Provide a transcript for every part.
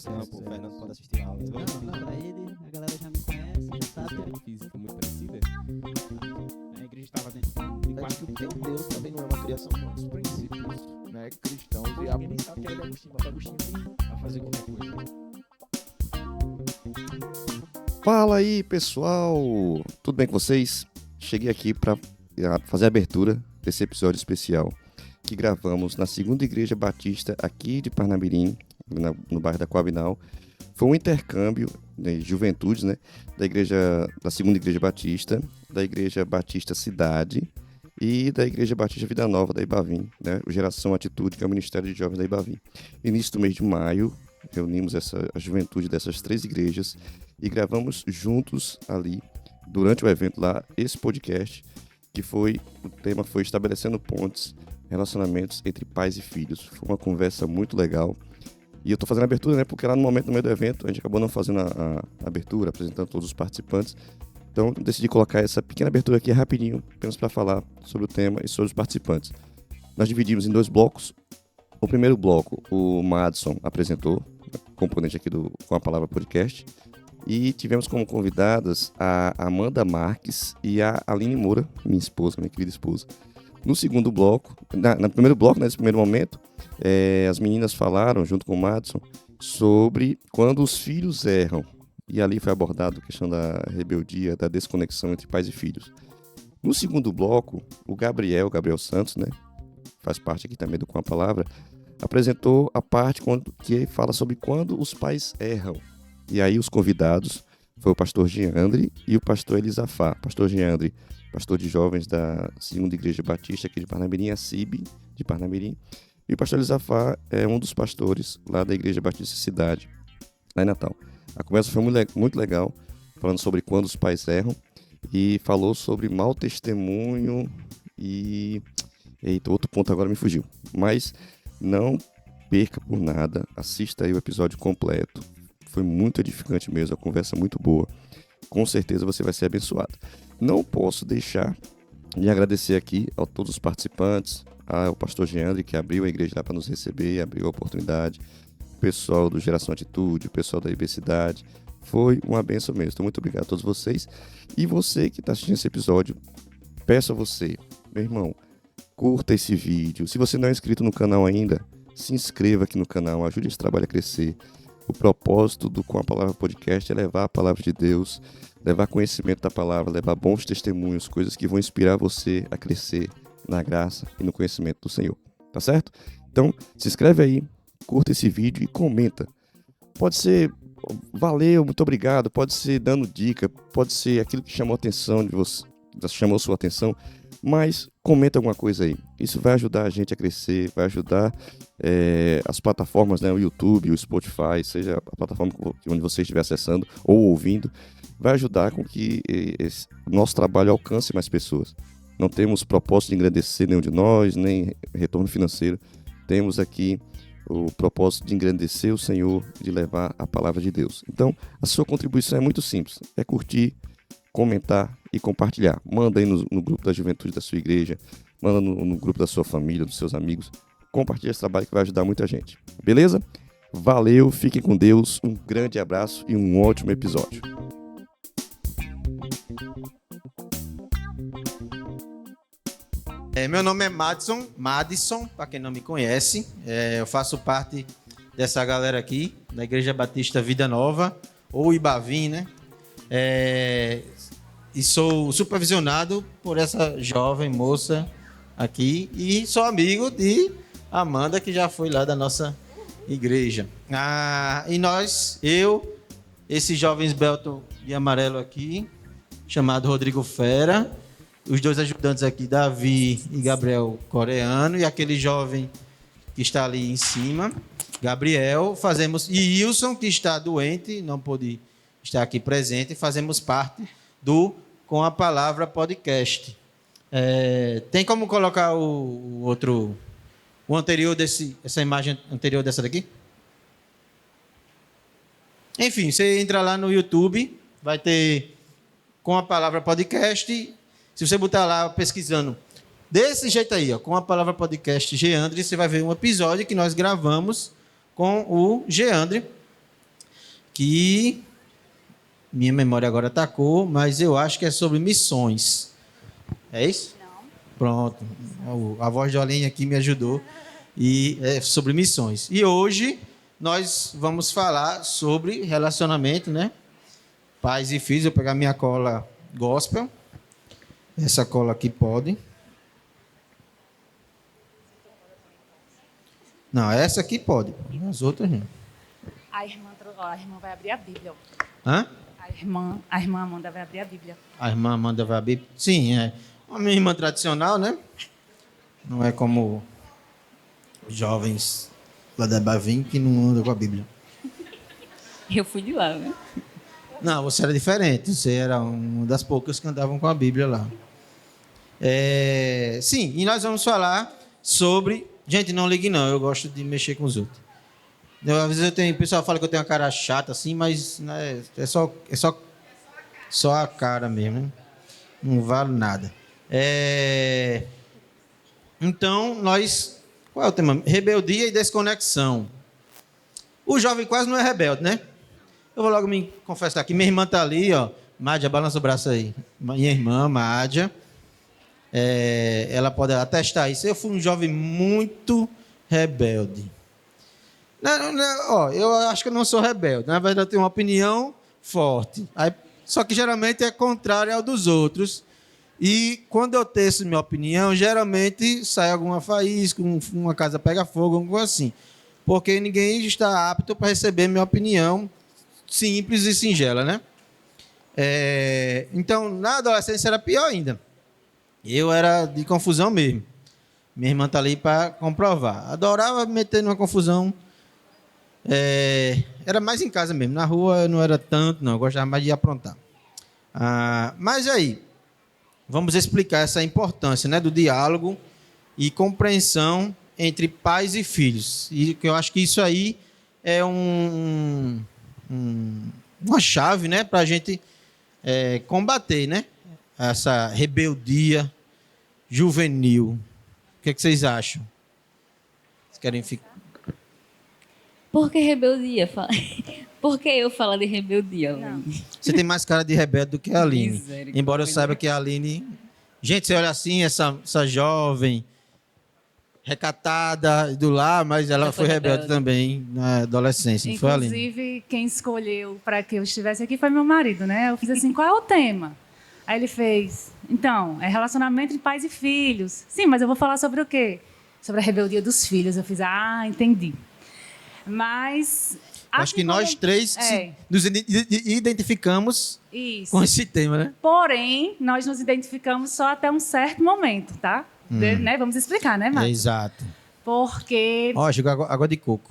Não, pô, o Fernando pode assistir a aula. Não, pra ele, a galera já me conhece, já sabe. Física muito parecida. A igreja estava dentro de É quatro que ter um Deus também não é uma criação humana. Os princípios, né, cristãos e Ninguém nem sabe que era de Agostinho, mas Agostinho vinha a fazer qualquer coisa. Fala aí, pessoal! Tudo bem com vocês? Cheguei aqui para fazer a abertura desse episódio especial que gravamos na Segunda Igreja Batista aqui de Parnamirim, no bairro da Coabinal. Foi um intercâmbio de juventudes, né, da Segunda Igreja Batista, da Igreja Batista Cidade e da Igreja Batista Vida Nova da Ibavim, né, o Geração Atitude, que é o Ministério de Jovens da Ibavim. Início do mês de maio, reunimos a juventude dessas três igrejas e gravamos juntos ali, durante o evento lá, esse podcast, o tema foi Estabelecendo Pontes, Relacionamentos entre Pais e Filhos. Foi uma conversa muito legal. E eu estou fazendo a abertura, né, porque lá no meio do evento, a gente acabou não fazendo a abertura, apresentando todos os participantes. Então, eu decidi colocar essa pequena abertura aqui rapidinho, apenas para falar sobre o tema e sobre os participantes. Nós dividimos em 2 blocos. O primeiro bloco, o Madison apresentou, componente aqui com a palavra podcast. E tivemos como convidadas a Amanda Marques e a Aline Moura, minha querida esposa. No segundo bloco, no primeiro bloco, nesse primeiro momento, as meninas falaram, junto com o Madison, sobre quando os filhos erram. E ali foi abordado a questão da rebeldia, da desconexão entre pais e filhos. No segundo bloco, o Gabriel Santos, né, faz parte aqui também do Com a Palavra, apresentou a parte que fala sobre quando os pais erram. E aí os convidados foi o pastor Geandre e o pastor Elisafá. Pastor Geandre, pastor de jovens da Segunda Igreja Batista aqui de Parnamirim, a CIB de Parnamirim. E o pastor Elisafá é um dos pastores lá da Igreja Batista Cidade, lá em Natal. A conversa foi muito legal, falando sobre quando os pais erram e falou sobre mau testemunho e... Eita, outro ponto agora me fugiu. Mas não perca por nada, assista aí o episódio completo. Foi muito edificante mesmo, a conversa muito boa. Com certeza você vai ser abençoado. Não posso deixar de agradecer aqui a todos os participantes, ao pastor Geandre, que abriu a igreja lá para nos receber, abriu a oportunidade, o pessoal do Geração Atitude, o pessoal da Ibercidade. Foi uma bênção mesmo. Então, muito obrigado a todos vocês. E você que está assistindo esse episódio, peço a você, meu irmão, curta esse vídeo. Se você não é inscrito no canal ainda, se inscreva aqui no canal, ajude esse trabalho a crescer. O propósito do Com a Palavra Podcast é levar a palavra de Deus, levar conhecimento da palavra, levar bons testemunhos, coisas que vão inspirar você a crescer na graça e no conhecimento do Senhor. Tá certo? Então, se inscreve aí, curta esse vídeo e comenta. Pode ser valeu, muito obrigado, pode ser dando dica, pode ser aquilo que chamou a atenção de você, chamou sua atenção, mas comenta alguma coisa aí. Isso vai ajudar a gente a crescer, vai ajudar as plataformas, né, o YouTube, o Spotify, seja a plataforma onde você estiver acessando ou ouvindo, vai ajudar com que o nosso trabalho alcance mais pessoas. Não temos propósito de engrandecer nenhum de nós, nem retorno financeiro. Temos aqui o propósito de engrandecer o Senhor, de levar a palavra de Deus. Então, a sua contribuição é muito simples, é curtir, comentar e compartilhar. Manda aí no grupo da juventude da sua igreja, manda no grupo da sua família, dos seus amigos. Compartilha esse trabalho que vai ajudar muita gente. Beleza? Valeu, fiquem com Deus, um grande abraço e um ótimo episódio. Meu nome é Madison, para quem não me conhece. Eu faço parte dessa galera aqui, da Igreja Batista Vida Nova, ou Ibavim, né? E sou supervisionado por essa jovem moça aqui e sou amigo de Amanda, que já foi lá da nossa igreja. E esses jovens belto de amarelo aqui, chamado Rodrigo Fera, os 2 ajudantes aqui, Davi e Gabriel Coreano, e aquele jovem que está ali em cima, Gabriel, e Wilson, que está doente, não pôde estar aqui presente, fazemos parte do Com a Palavra Podcast. Tem como colocar o anterior essa imagem anterior dessa daqui? Enfim, você entra lá no YouTube, vai ter Com a Palavra Podcast. Se você botar lá pesquisando desse jeito aí, ó, Com a Palavra Podcast Geandre, você vai ver um episódio que nós gravamos com o Geandre que minha memória agora atacou, mas eu acho que é sobre missões. É isso? Não. Pronto. A voz de Olinha aqui me ajudou. E é sobre missões. E hoje nós vamos falar sobre relacionamento, né? Pais e filhos. Eu vou pegar minha cola gospel. Essa cola aqui pode. Não, essa aqui pode. As outras não. A irmã vai abrir a Bíblia. Hã? A irmã Amanda vai abrir a Bíblia. A irmã Amanda vai abrir. Sim, é. Uma minha irmã tradicional, né? Não é como jovens lá da Bavim que não andam com a Bíblia. Eu fui de lá, né? Não, você era diferente. Você era uma das poucas que andavam com a Bíblia lá. Sim, e nós vamos falar sobre... Gente, não ligue não, eu gosto de mexer com os outros. Às vezes o pessoal fala que eu tenho uma cara chata assim, mas né, é só a cara mesmo, né? Não vale nada. Então, qual é o tema? Rebeldia e desconexão. O jovem quase não é rebelde, né? Eu vou logo me confessar aqui. Minha irmã está ali, ó. Mádia, balança o braço aí. Minha irmã, Mádia. Ela pode atestar isso. Eu fui um jovem muito rebelde. Eu acho que eu não sou rebelde. Na verdade, eu tenho uma opinião forte. Só que geralmente é contrária ao dos outros. E quando eu teço minha opinião, geralmente sai alguma faísca, uma casa pega fogo, alguma coisa assim. Porque ninguém está apto para receber minha opinião simples e singela, né? Então, na adolescência era pior ainda. Eu era de confusão mesmo. Minha irmã está ali para comprovar. Adorava me meter numa confusão. Era mais em casa mesmo. Na rua eu não era tanto, não. Eu gostava mais de aprontar. Mas aí, vamos explicar essa importância, né, do diálogo e compreensão entre pais e filhos. E eu acho que isso aí é uma chave, né, para a gente combater, né, essa rebeldia juvenil. O que vocês acham? Vocês querem ficar? Por que rebeldia? Por que eu falo de rebeldia? Você tem mais cara de rebelde do que a Aline. Misericórdia. Embora eu saiba que a Aline... Gente, você olha assim, essa jovem recatada do lar, mas ela foi rebelde também na adolescência. Não foi a Aline? Inclusive, quem escolheu para que eu estivesse aqui foi meu marido, né? Eu fiz assim, qual é o tema? Aí ele fez, então, é relacionamento entre pais e filhos. Sim, mas eu vou falar sobre o quê? Sobre a rebeldia dos filhos. Eu fiz, entendi. Mas... Acho que nós três nos identificamos com esse tema, né? Porém, nós nos identificamos só até um certo momento, tá? Né? Vamos explicar, né, Marcos? Exato. Porque... Chegou água de coco.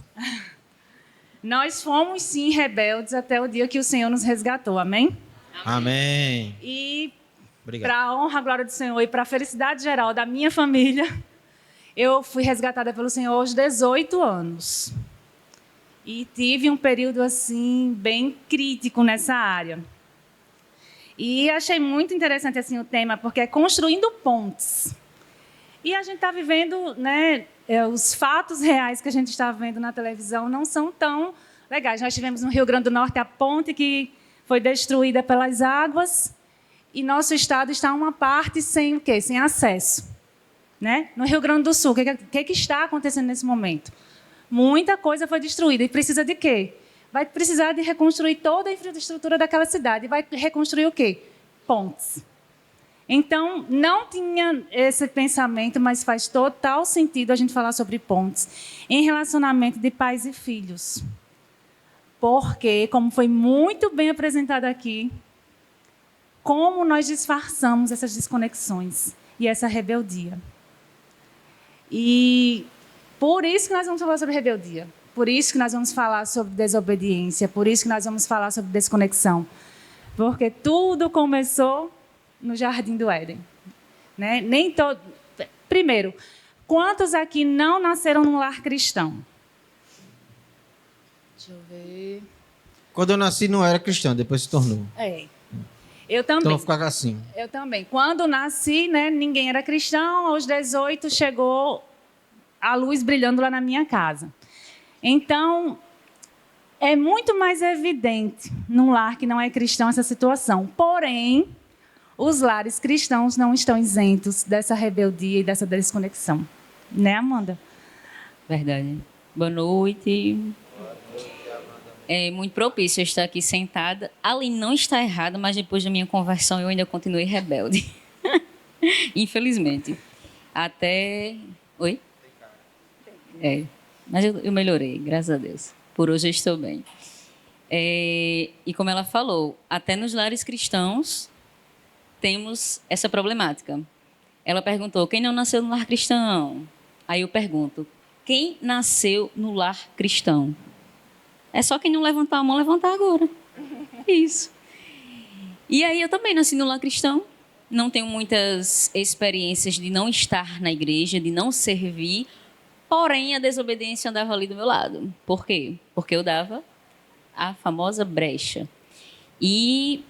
Nós fomos, sim, rebeldes até o dia que o Senhor nos resgatou, amém? Amém. E obrigado. para a honra, a glória do Senhor e para a felicidade geral da minha família, eu fui resgatada pelo Senhor aos 18 anos. E tive um período, assim, bem crítico nessa área. E achei muito interessante, assim, o tema, porque é construindo pontes. E a gente está vivendo, né, os fatos reais que a gente está vendo na televisão não são tão legais. Nós tivemos no Rio Grande do Norte a ponte que foi destruída pelas águas e nosso estado está uma parte sem o quê? Sem acesso. Né? No Rio Grande do Sul, o que está acontecendo nesse momento? Muita coisa foi destruída. E precisa de quê? Vai precisar de reconstruir toda a infraestrutura daquela cidade. E vai reconstruir o quê? Pontes. Então, não tinha esse pensamento, mas faz total sentido a gente falar sobre pontes em relacionamento de pais e filhos. Porque, como foi muito bem apresentado aqui, como nós disfarçamos essas desconexões e essa rebeldia. E por isso que nós vamos falar sobre rebeldia. Por isso que nós vamos falar sobre desobediência. Por isso que nós vamos falar sobre desconexão. Porque tudo começou no Jardim do Éden. Né? Nem todo... Primeiro, quantos aqui não nasceram num lar cristão? Deixa eu ver. Quando eu nasci não era cristão, depois se tornou. Eu também. Então vou ficar assim. Eu também. Quando nasci, né, ninguém era cristão. Aos 18 chegou a luz brilhando lá na minha casa. Então, É muito mais evidente num lar que não é cristão essa situação. Porém, os lares cristãos não estão isentos dessa rebeldia e dessa desconexão. Né, Amanda? Verdade. Boa noite. É muito propício eu estar aqui sentada. Ali não está errado, mas depois da minha conversão eu ainda continuei rebelde. Infelizmente. Até... Oi? Mas eu melhorei, graças a Deus. Por hoje eu estou bem. E como ela falou, até nos lares cristãos temos essa problemática. Ela perguntou, quem não nasceu no lar cristão? Aí eu pergunto, quem nasceu no lar cristão? É só quem não levantar a mão, levantar agora. Isso. E aí eu também nasci no lar cristão. Não tenho muitas experiências de não estar na igreja, de não servir. Porém, a desobediência andava ali do meu lado. Por quê? Porque eu dava a famosa brecha. E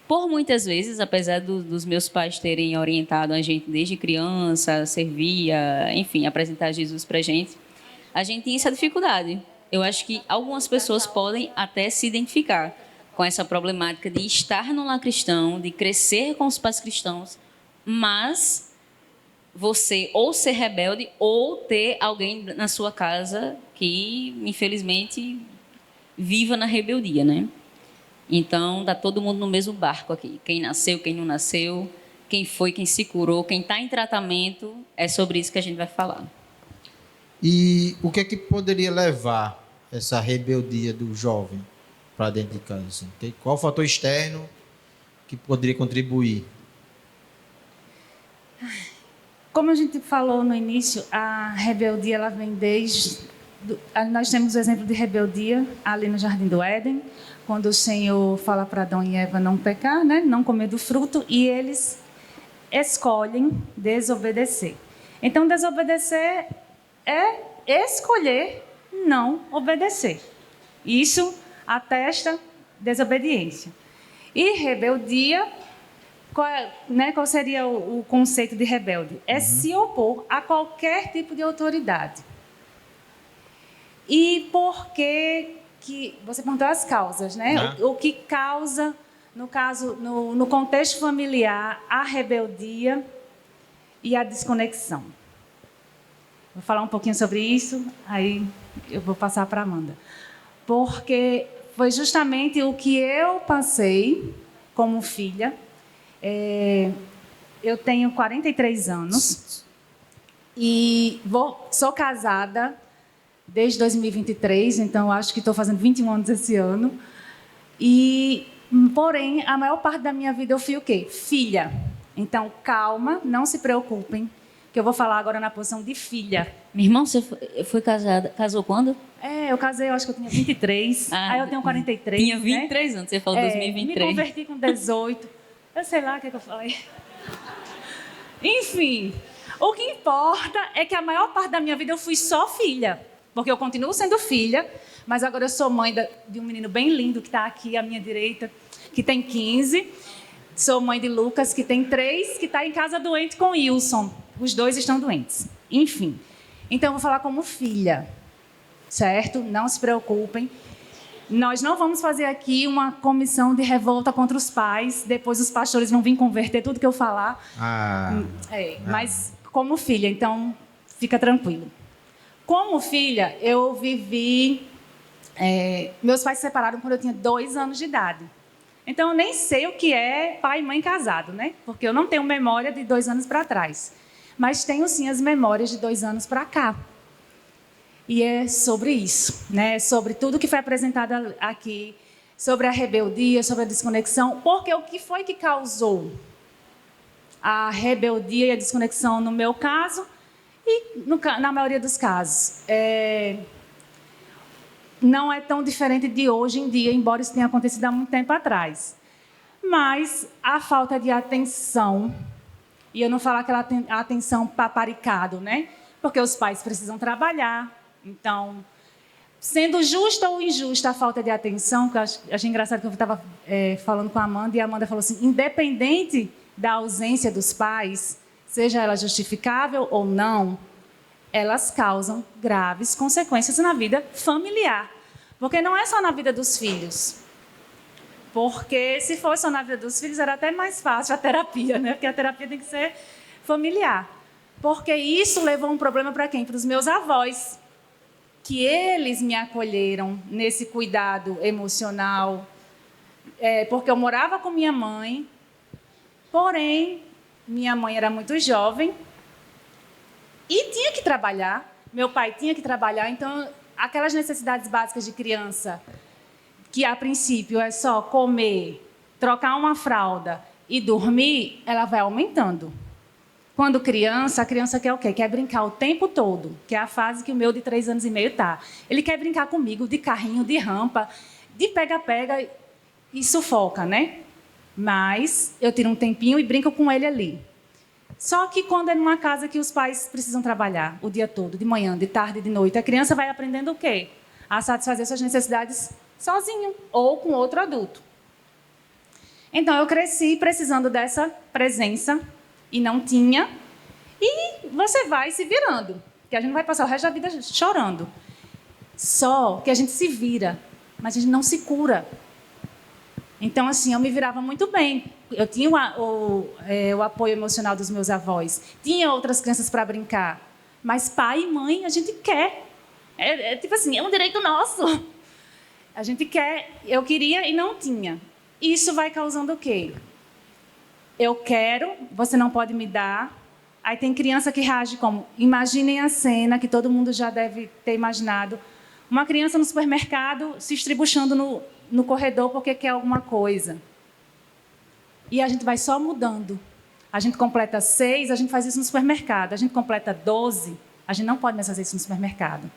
por muitas vezes, apesar dos meus pais terem orientado a gente desde criança, a servir, enfim, apresentar Jesus para a gente tinha essa dificuldade. Eu acho que algumas pessoas podem até se identificar com essa problemática de estar no lar cristão, de crescer com os pais cristãos, mas você ou ser rebelde ou ter alguém na sua casa que, infelizmente, viva na rebeldia, né? Então, dá todo mundo no mesmo barco aqui. Quem nasceu, quem não nasceu, quem foi, quem se curou, quem está em tratamento, é sobre isso que a gente vai falar. E o que é que poderia levar essa rebeldia do jovem para dentro de casa? Assim? Qual o fator externo que poderia contribuir? Como a gente falou no início, a rebeldia ela vem desde... Nós temos o exemplo de rebeldia ali no Jardim do Éden, quando o Senhor fala para Adão e Eva não pecar, né? Não comer do fruto, e eles escolhem desobedecer. Então, desobedecer é escolher não obedecer. Isso atesta desobediência. E rebeldia, qual seria o conceito de rebelde? É se opor a qualquer tipo de autoridade. E por que você perguntou as causas, né? O que causa, no caso, no contexto familiar, a rebeldia e a desconexão. Vou falar um pouquinho sobre isso, aí eu vou passar para a Amanda. Porque foi justamente o que eu passei como filha. Eu tenho 43 anos e sou casada desde 2023, então acho que estou fazendo 21 anos esse ano. Porém, a maior parte da minha vida eu fui o quê? Filha. Então, calma, não se preocupem, que eu vou falar agora na posição de filha. Minha irmã, você foi casada? Casou quando? Eu casei, eu acho que eu tinha 23. Aí eu tenho 43. Tinha 23 anos, você falou 2023. Me converti com 18. Eu sei lá o que eu falei. Enfim, o que importa é que a maior parte da minha vida eu fui só filha. Porque eu continuo sendo filha, mas agora eu sou mãe de um menino bem lindo que está aqui à minha direita, que tem 15. Sou mãe de Lucas, que tem 3, que está em casa doente com Wilson. Os 2 estão doentes. Enfim. Então, eu vou falar como filha, certo? Não se preocupem. Nós não vamos fazer aqui uma comissão de revolta contra os pais. Depois os pastores vão vir converter tudo que eu falar. Mas como filha, então fica tranquilo. Como filha, eu vivi... meus pais se separaram quando eu tinha 2 anos de idade. Então, eu nem sei o que é pai e mãe casado, né? Porque eu não tenho memória de 2 anos para trás. Mas tenho, sim, as memórias de 2 anos para cá. E é sobre isso, né? Sobre tudo que foi apresentado aqui, sobre a rebeldia, sobre a desconexão. Porque o que foi que causou a rebeldia e a desconexão no meu caso e na maioria dos casos? Não é tão diferente de hoje em dia, embora isso tenha acontecido há muito tempo atrás. Mas a falta de atenção, e eu não falo aquela atenção paparicado, né? Porque os pais precisam trabalhar. Então, sendo justa ou injusta a falta de atenção, que eu achei engraçado que eu estava falando com a Amanda, e a Amanda falou assim, independente da ausência dos pais, seja ela justificável ou não, elas causam graves consequências na vida familiar. Porque não é só na vida dos filhos. Porque se fosse só na vida dos filhos, era até mais fácil a terapia, né? Porque a terapia tem que ser familiar. Porque isso levou um problema para quem? Para os meus avós, que eles me acolheram nesse cuidado emocional, porque eu morava com minha mãe, porém, minha mãe era muito jovem e tinha que trabalhar, meu pai tinha que trabalhar, então, aquelas necessidades básicas de criança, que a princípio é só comer, trocar uma fralda e dormir, ela vai aumentando. Quando criança, a criança quer o quê? Quer brincar o tempo todo, que é a fase que o meu de 3 anos e meio está. Ele quer brincar comigo de carrinho, de rampa, de pega-pega e sufoca, né? Mas eu tiro um tempinho e brinco com ele ali. Só que quando é numa casa que os pais precisam trabalhar o dia todo, de manhã, de tarde, de noite, a criança vai aprendendo o quê? A satisfazer suas necessidades sozinho ou com outro adulto. Então, eu cresci precisando dessa presença e não tinha, e você vai se virando, porque a gente não vai passar o resto da vida chorando. Só que a gente se vira, mas a gente não se cura. Então, assim, eu me virava muito bem. Eu tinha o apoio emocional dos meus avós, tinha outras crianças para brincar, mas pai e mãe a gente quer. Tipo assim, é um direito nosso. A gente quer, eu queria e não tinha. Isso vai causando o quê? Eu quero, você não pode me dar. Aí tem criança que reage como... Imaginem a cena que todo mundo já deve ter imaginado. Uma criança no supermercado se estribuchando no corredor porque quer alguma coisa. E a gente vai só mudando. A gente completa 6, a gente faz isso no supermercado. A gente completa 12, a gente não pode mais fazer isso no supermercado.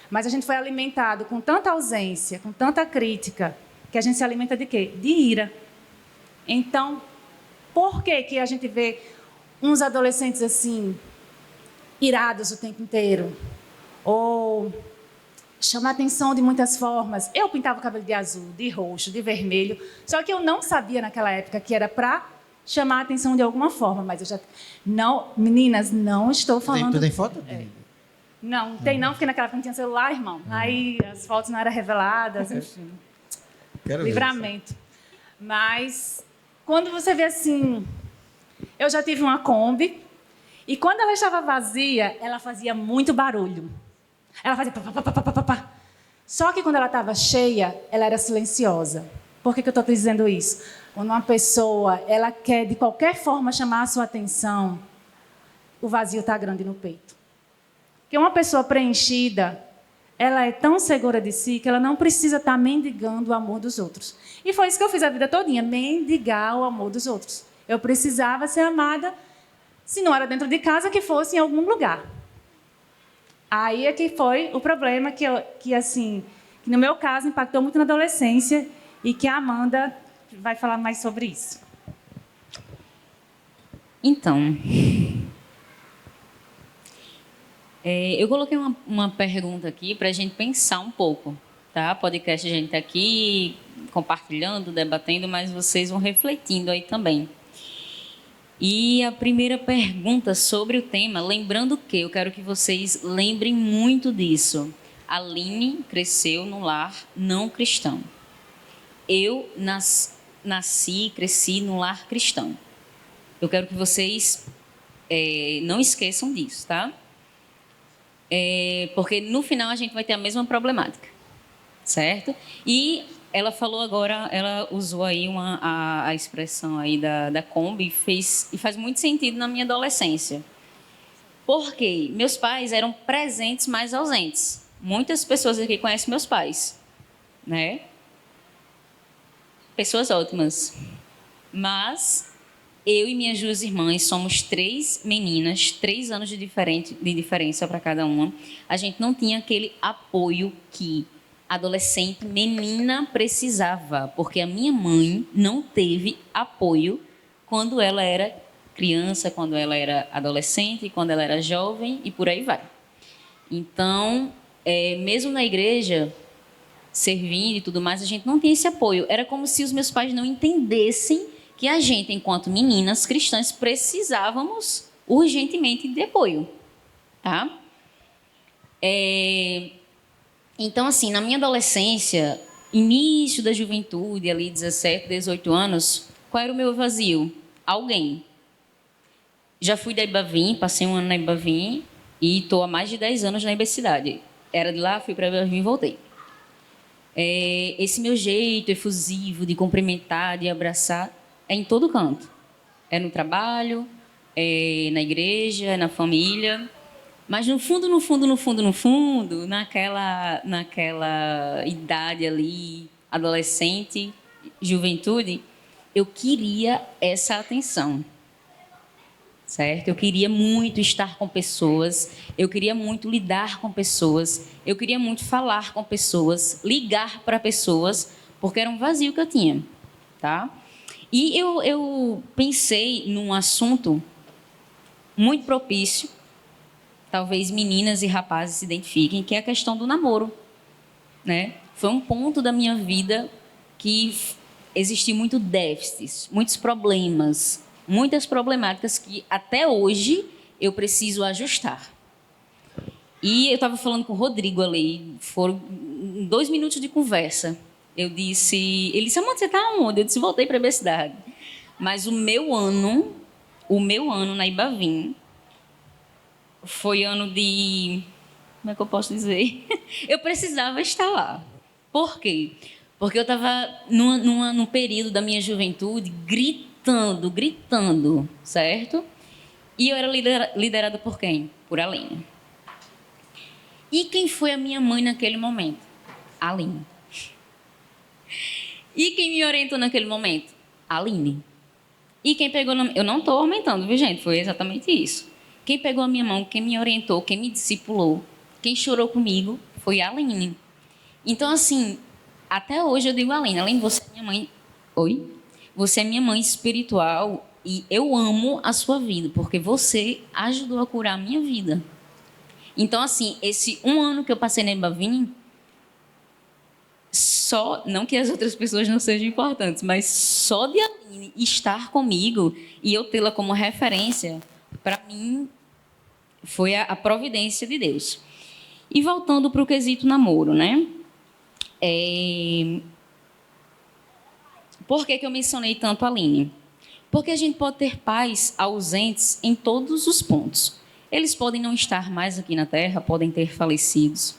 Mas a gente foi alimentado com tanta ausência, com tanta crítica, que a gente se alimenta de quê? De ira. Então... Por que a gente vê uns adolescentes assim, irados o tempo inteiro? Ou chamar atenção de muitas formas. Eu pintava o cabelo de azul, de roxo, de vermelho, só que eu não sabia naquela época que era para chamar atenção de alguma forma, mas eu já... Não, meninas, não estou falando... Tu tem foto? Não tem não, porque naquela época não tinha celular, irmão. Aí as fotos não eram reveladas, enfim. Livramento. Mas... Quando você vê assim, eu já tive uma Kombi, e quando ela estava vazia, ela fazia muito barulho. Ela fazia pá, pá, pá, pá, pá, pá, pá. Só que quando ela estava cheia, ela era silenciosa. Por que eu estou dizendo isso? Quando uma pessoa ela quer de qualquer forma chamar a sua atenção, o vazio está grande no peito. Porque uma pessoa preenchida, ela é tão segura de si que ela não precisa estar mendigando o amor dos outros. E foi isso que eu fiz a vida todinha, mendigar o amor dos outros. Eu precisava ser amada, se não era dentro de casa, que fosse em algum lugar. Aí é que foi o problema que no meu caso, impactou muito na adolescência e que a Amanda vai falar mais sobre isso. Então... eu coloquei uma pergunta aqui para a gente pensar um pouco, tá? Podcast a gente está aqui compartilhando, debatendo, mas vocês vão refletindo aí também. E a primeira pergunta sobre o tema, lembrando que eu quero que vocês lembrem muito disso. A Aline cresceu num lar não cristão. Eu nasci e cresci num lar cristão. Eu quero que vocês não esqueçam disso, tá? Porque no final a gente vai ter a mesma problemática, certo? E ela falou agora, ela usou aí a expressão aí da Kombi e faz muito sentido na minha adolescência. Porque meus pais eram presentes, mas ausentes. Muitas pessoas aqui conhecem meus pais, né? Pessoas ótimas. Mas eu e minhas 2 irmãs somos 3 meninas, 3 anos de diferença para cada uma. A gente não tinha aquele apoio que adolescente, menina precisava, porque a minha mãe não teve apoio quando ela era criança, quando ela era adolescente, quando ela era jovem e por aí vai. Então, mesmo na igreja, servindo e tudo mais, a gente não tinha esse apoio. Era como se os meus pais não entendessem que a gente, enquanto meninas cristãs, precisávamos urgentemente de apoio, tá? Então, assim, na minha adolescência, início da juventude, ali 17, 18 anos, qual era o meu vazio? Alguém. Já fui da Ibavim, passei um ano na Ibavim e estou há mais de 10 anos na Ibecidade. Era de lá, fui para a Ibavim e voltei. Esse meu jeito efusivo de cumprimentar, de abraçar, é em todo canto. É no trabalho, é na igreja, é na família. Mas no fundo, naquela idade ali, adolescente, juventude, eu queria essa atenção. Certo? Eu queria muito estar com pessoas, eu queria muito lidar com pessoas, eu queria muito falar com pessoas, ligar para pessoas, porque era um vazio que eu tinha, tá? E eu pensei num assunto muito propício, talvez meninas e rapazes se identifiquem, que é a questão do namoro, né? Foi um ponto da minha vida que existiu muito déficits, muitos problemas, muitas problemáticas que até hoje eu preciso ajustar. E eu estava falando com o Rodrigo ali, foram 2 minutos de conversa. Ele disse, Amanda, você está onde? Eu disse, voltei para a Ibecidade. Mas o meu ano na Ibavim foi ano de... Como é que eu posso dizer? Eu precisava estar lá. Por quê? Porque eu estava num período da minha juventude gritando, certo? E eu era liderada por quem? Por Aline. E quem foi a minha mãe naquele momento? Aline. E quem me orientou naquele momento? Aline. E quem pegou eu não estou aumentando, viu, gente? Foi exatamente isso. Quem pegou a minha mão, quem me orientou, quem me discipulou, quem chorou comigo, foi a Aline. Então, assim, até hoje eu digo, Aline, você é minha mãe... Oi? Você é minha mãe espiritual e eu amo a sua vida, porque você ajudou a curar a minha vida. Então, assim, esse 1 ano que eu passei na Ibavim, não que as outras pessoas não sejam importantes, mas só de Aline estar comigo e eu tê-la como referência, para mim, foi a providência de Deus. E voltando para o quesito namoro, né? Por que eu mencionei tanto a Aline? Porque a gente pode ter pais ausentes em todos os pontos. Eles podem não estar mais aqui na Terra, podem ter falecidos.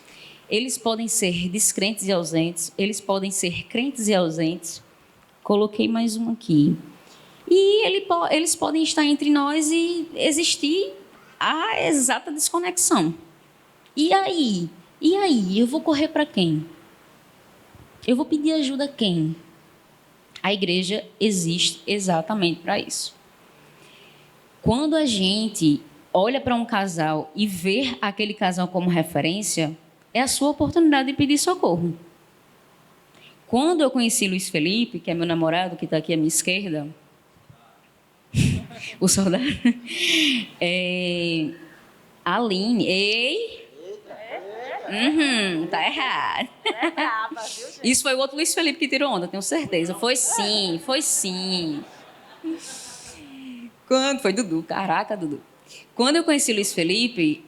Eles podem ser descrentes e ausentes, eles podem ser crentes e ausentes. Coloquei mais um aqui. E eles podem estar entre nós e existir a exata desconexão. E aí? Eu vou correr para quem? Eu vou pedir ajuda a quem? A igreja existe exatamente para isso. Quando a gente olha para um casal e vê aquele casal como referência, é a sua oportunidade de pedir socorro. Quando eu conheci Luiz Felipe, que é meu namorado, que está aqui à minha esquerda, o soldado, Aline, tá errado. Isso foi o outro Luiz Felipe que tirou onda, tenho certeza. Foi sim. Quando foi Dudu, caraca, Dudu. Quando eu conheci Luiz Felipe,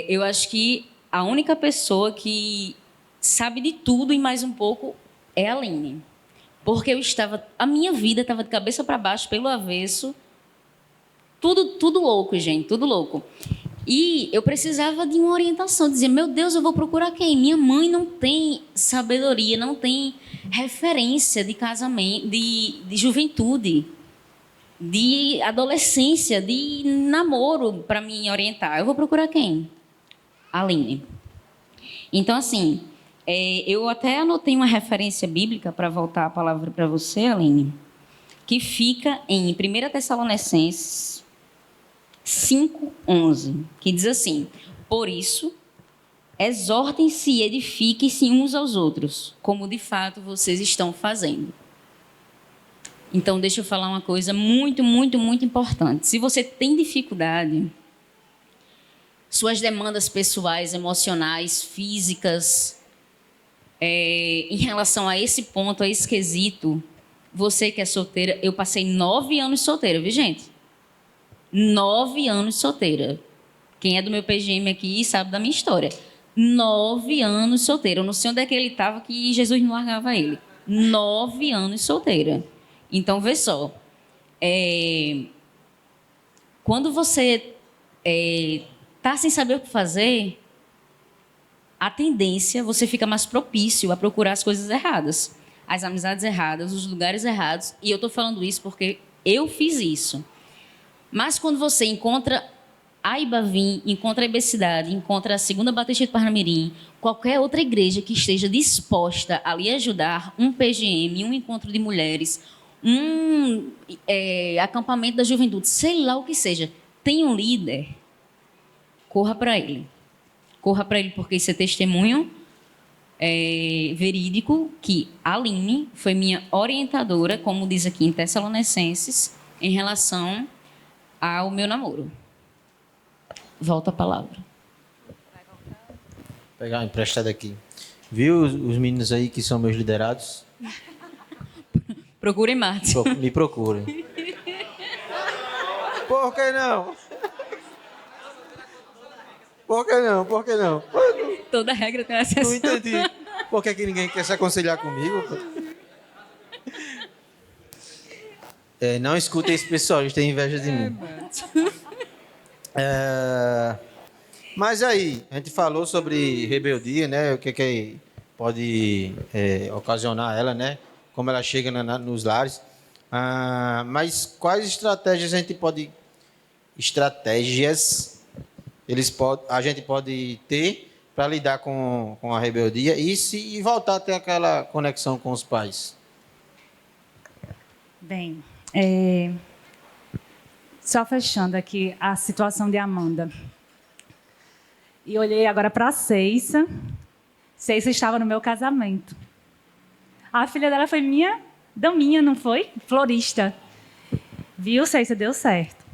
eu acho que a única pessoa que sabe de tudo e mais um pouco é a Aline. Porque a minha vida estava de cabeça para baixo, pelo avesso. Tudo louco, gente, tudo louco. E eu precisava de uma orientação, dizer, meu Deus, eu vou procurar quem? Minha mãe não tem sabedoria, não tem referência de casamento, de juventude, de adolescência, de namoro para me orientar. Eu vou procurar quem? Aline. Então, assim, eu até anotei uma referência bíblica para voltar a palavra para você, Aline, que fica em 1 Tessalonicenses 5:11, que diz assim: por isso, exortem-se e edifiquem-se uns aos outros, como de fato vocês estão fazendo. Então, deixa eu falar uma coisa muito, muito, muito importante. Se você tem dificuldade, suas demandas pessoais, emocionais, físicas, em relação a esse ponto, a esse quesito, você que é solteira, eu passei 9 anos solteira, viu, gente? 9 anos solteira. Quem é do meu PGM aqui sabe da minha história. 9 anos solteiro. Eu não sei onde é que ele estava que Jesus não largava ele. 9 anos solteira. Então, vê só. Quando você está sem saber o que fazer, a tendência, você fica mais propício a procurar as coisas erradas, as amizades erradas, os lugares errados. E eu estou falando isso porque eu fiz isso. Mas quando você encontra a Ibavim, encontra a Ibecidade, encontra a Segunda Batista de Parnamirim, qualquer outra igreja que esteja disposta a lhe ajudar, um PGM, um encontro de mulheres, acampamento da juventude, sei lá o que seja, tem um líder, corra para ele. Corra para ele, porque isso é testemunho verídico que a Aline foi minha orientadora, como diz aqui em Tessalonicenses, em relação ao meu namoro. Volta a palavra. Vou pegar uma emprestada aqui. Viu os meninos aí que são meus liderados? Procurem Márcio. Me procurem. Por que não? Por que não? Por que não? Toda regra tem uma Não exceção. entendi. Por que que ninguém quer se aconselhar comigo? Não escutem esse pessoal, eles têm inveja de mim. Mas aí, a gente falou sobre rebeldia, né? O que pode ocasionar ela, né? Como ela chega nos lares. Mas quais estratégias a gente pode... a gente pode ter para lidar com a rebeldia e voltar a ter aquela conexão com os pais? Bem, só fechando aqui a situação de Amanda. E olhei agora para a Ceissa. Ceissa estava no meu casamento. A filha dela foi minha daminha, não foi? Florista. Viu, Ceissa? Deu certo.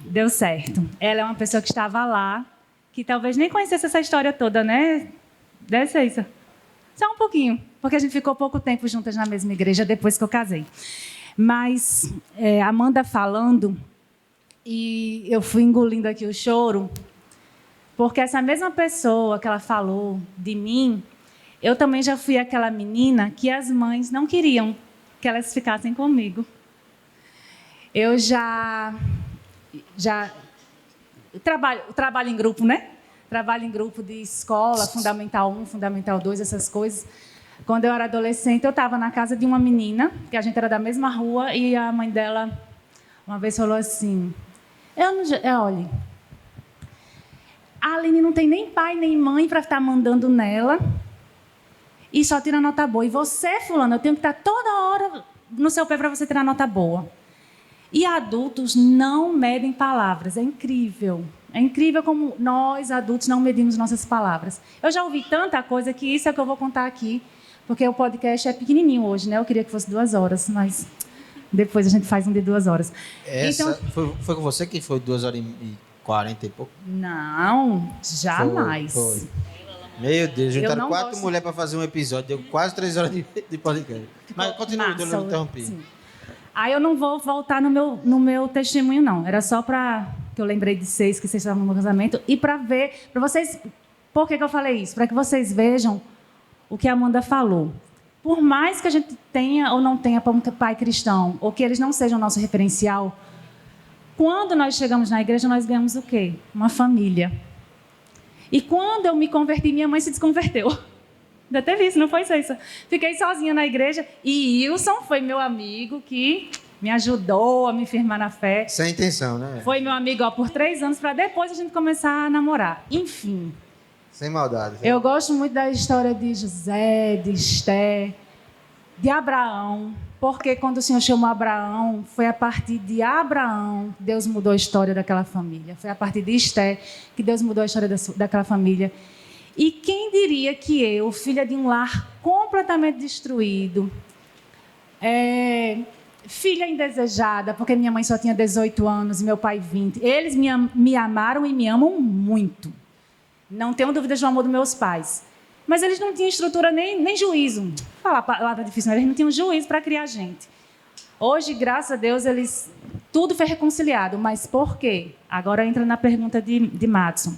Deu certo. Ela é uma pessoa que estava lá, que talvez nem conhecesse essa história toda, né? Né, Ceissa? Só um pouquinho, porque a gente ficou pouco tempo juntas na mesma igreja depois que eu casei. Mas Amanda falando, e eu fui engolindo aqui o choro, porque essa mesma pessoa que ela falou de mim, eu também já fui aquela menina que as mães não queriam que elas ficassem comigo. Eu já trabalho em grupo, né? Trabalho em grupo de escola, Fundamental 1, Fundamental 2, essas coisas. Quando eu era adolescente, eu estava na casa de uma menina, que a gente era da mesma rua, e a mãe dela uma vez falou assim, olha, a Aline não tem nem pai nem mãe para estar mandando nela e só tira nota boa. E você, fulano, eu tenho que estar toda hora no seu pé para você tirar nota boa. E adultos não medem palavras. É incrível. É incrível como nós, adultos, não medimos nossas palavras. Eu já ouvi tanta coisa que isso é que eu vou contar aqui, porque o podcast é pequenininho hoje, né? Eu queria que fosse 2 horas, mas depois a gente faz um de 2 horas. Essa, então, foi com você que foi 2h40 e pouco? Não, jamais. Foi. Meu Deus, juntaram 4 gosto... mulheres para fazer um episódio, deu quase 3 horas de podcast. Mas continua, eu não interrompi. Sim. Aí eu não vou voltar no meu testemunho, não. Era só para que eu lembrei de vocês, que vocês estavam no meu casamento, e para ver, para vocês... Por que eu falei isso? Para que vocês vejam o que a Amanda falou. Por mais que a gente tenha ou não tenha pai cristão, ou que eles não sejam nosso referencial, quando nós chegamos na igreja, nós ganhamos o quê? Uma família. E quando eu me converti, minha mãe se desconverteu. Ainda teve isso, não foi isso? Fiquei sozinha na igreja e Wilson foi meu amigo que me ajudou a me firmar na fé. Sem intenção, né? Foi meu amigo por 3 anos para depois a gente começar a namorar. Enfim. Sem maldade. Eu gosto muito da história de José, de Esther, de Abraão, porque quando o Senhor chamou Abraão, foi a partir de Abraão que Deus mudou a história daquela família. Foi a partir de Esther que Deus mudou a história daquela família. E quem diria que eu, filha de um lar completamente destruído, filha indesejada, porque minha mãe só tinha 18 anos e meu pai 20, eles me amaram e me amam muito. Não tenho dúvidas do amor dos meus pais. Mas eles não tinham estrutura nem juízo. Falar a palavra difícil, mas eles não tinham juízo para criar gente. Hoje, graças a Deus, tudo foi reconciliado. Mas por quê? Agora entra na pergunta de Madison.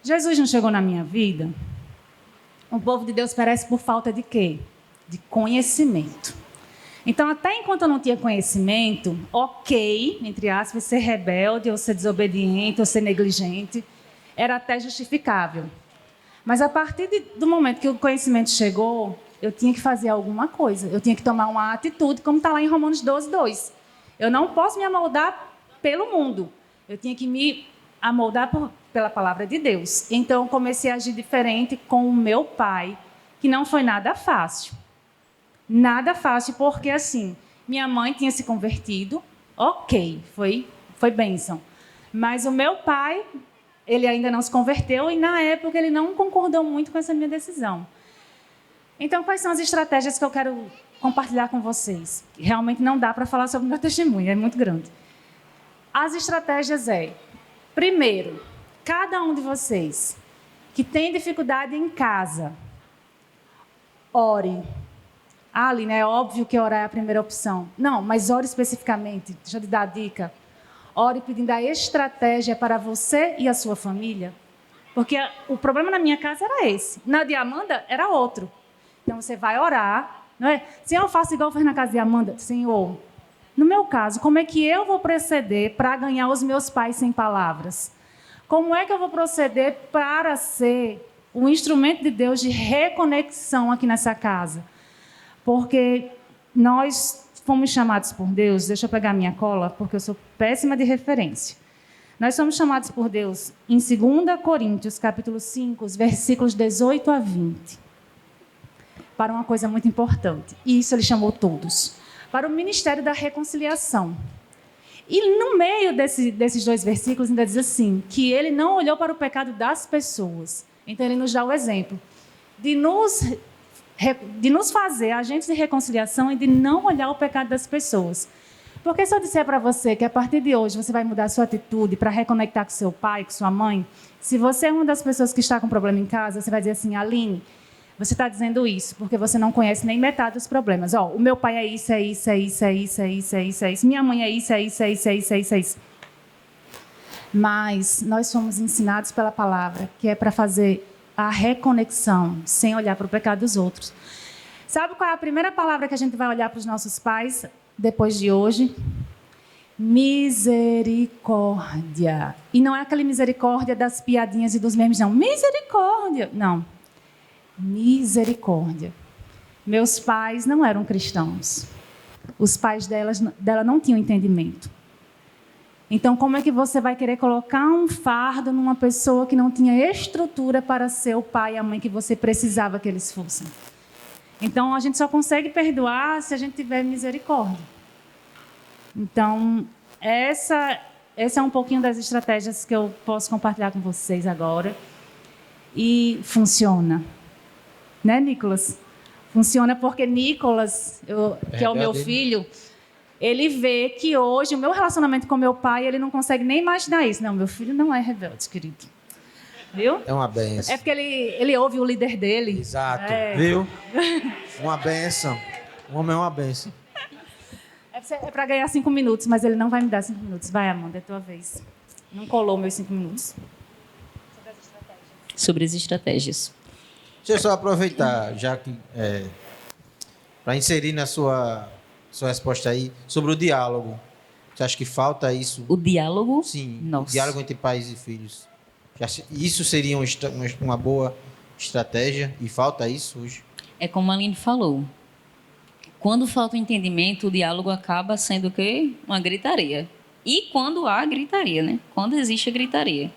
Jesus não chegou na minha vida, o povo de Deus perece por falta de quê? De conhecimento. Então, até enquanto eu não tinha conhecimento, ok, entre aspas, ser rebelde, ou ser desobediente, ou ser negligente, era até justificável. Mas a partir do momento que o conhecimento chegou, eu tinha que fazer alguma coisa, eu tinha que tomar uma atitude, como está lá em Romanos 12, 2. Eu não posso me amoldar pelo mundo, eu tinha que me amoldar pela palavra de Deus. Então, eu comecei a agir diferente com o meu pai, que não foi nada fácil. Nada fácil, porque assim, minha mãe tinha se convertido, ok, foi bênção. Mas o meu pai, ele ainda não se converteu e, na época, ele não concordou muito com essa minha decisão. Então, quais são as estratégias que eu quero compartilhar com vocês? Realmente não dá para falar sobre o meu testemunho, é muito grande. As estratégias primeiro, cada um de vocês que tem dificuldade em casa, ore. Aline, é óbvio que orar é a primeira opção. Não, mas ore especificamente. Deixa eu te dar a dica. Ore pedindo a estratégia para você e a sua família. Porque o problema na minha casa era esse. Na de Amanda era outro. Então você vai orar, não é? Senhor, eu faço igual fez na casa de Amanda. Senhor, no meu caso, como é que eu vou proceder para ganhar os meus pais sem palavras? Como é que eu vou proceder para ser um instrumento de Deus de reconexão aqui nessa casa? Porque nós fomos chamados por Deus, deixa eu pegar minha cola, porque eu sou péssima de referência. Nós somos chamados por Deus em 2 Coríntios, capítulo 5, os versículos 18 a 20, para uma coisa muito importante. E isso ele chamou todos. Para o ministério da reconciliação. E no meio desses 2 versículos ainda diz assim, que ele não olhou para o pecado das pessoas. Então ele nos dá o exemplo de nos fazer agentes de reconciliação e de não olhar o pecado das pessoas. Porque se eu disser para você que a partir de hoje você vai mudar a sua atitude para reconectar com seu pai, com sua mãe, se você é uma das pessoas que está com problema em casa, você vai dizer assim, Aline, você está dizendo isso porque você não conhece nem metade dos problemas. O meu pai é isso, é isso, é isso, é isso, é isso, é isso, é isso. Minha mãe é isso, é isso, é isso, é isso, é isso, é isso. Mas nós fomos ensinados pela palavra, que é para fazer a reconexão, sem olhar para o pecado dos outros. Sabe qual é a primeira palavra que a gente vai olhar para os nossos pais depois de hoje? Misericórdia. E não é aquela misericórdia das piadinhas e dos memes, não. Misericórdia. Não. Misericórdia. Meus pais não eram cristãos. Os pais dela não tinham entendimento. Então, como é que você vai querer colocar um fardo numa pessoa que não tinha estrutura para ser o pai e a mãe que você precisava que eles fossem? Então, a gente só consegue perdoar se a gente tiver misericórdia. Então, essa é um pouquinho das estratégias que eu posso compartilhar com vocês agora. E funciona. Né, Nicolas? Funciona porque Nicolas, que é o meu filho... Ele vê que hoje o meu relacionamento com meu pai, ele não consegue nem imaginar isso. Não, meu filho não é rebelde, querido. Viu? É uma benção. É porque ele ouve o líder dele. Exato. Viu? Uma benção. O homem é uma benção. É para ganhar 5 minutos, mas ele não vai me dar 5 minutos. Vai, Amanda, é tua vez. Não colou meus 5 minutos. Sobre as estratégias. Deixa eu só aproveitar, já que... para inserir na sua resposta aí, sobre o diálogo. Você acha que falta isso? O diálogo? Sim, Nossa. O diálogo entre pais e filhos. Isso seria uma boa estratégia e falta isso hoje? É como a Aline falou. Quando falta o entendimento, o diálogo acaba sendo o quê? Uma gritaria. E quando há gritaria, né? Quando existe a gritaria.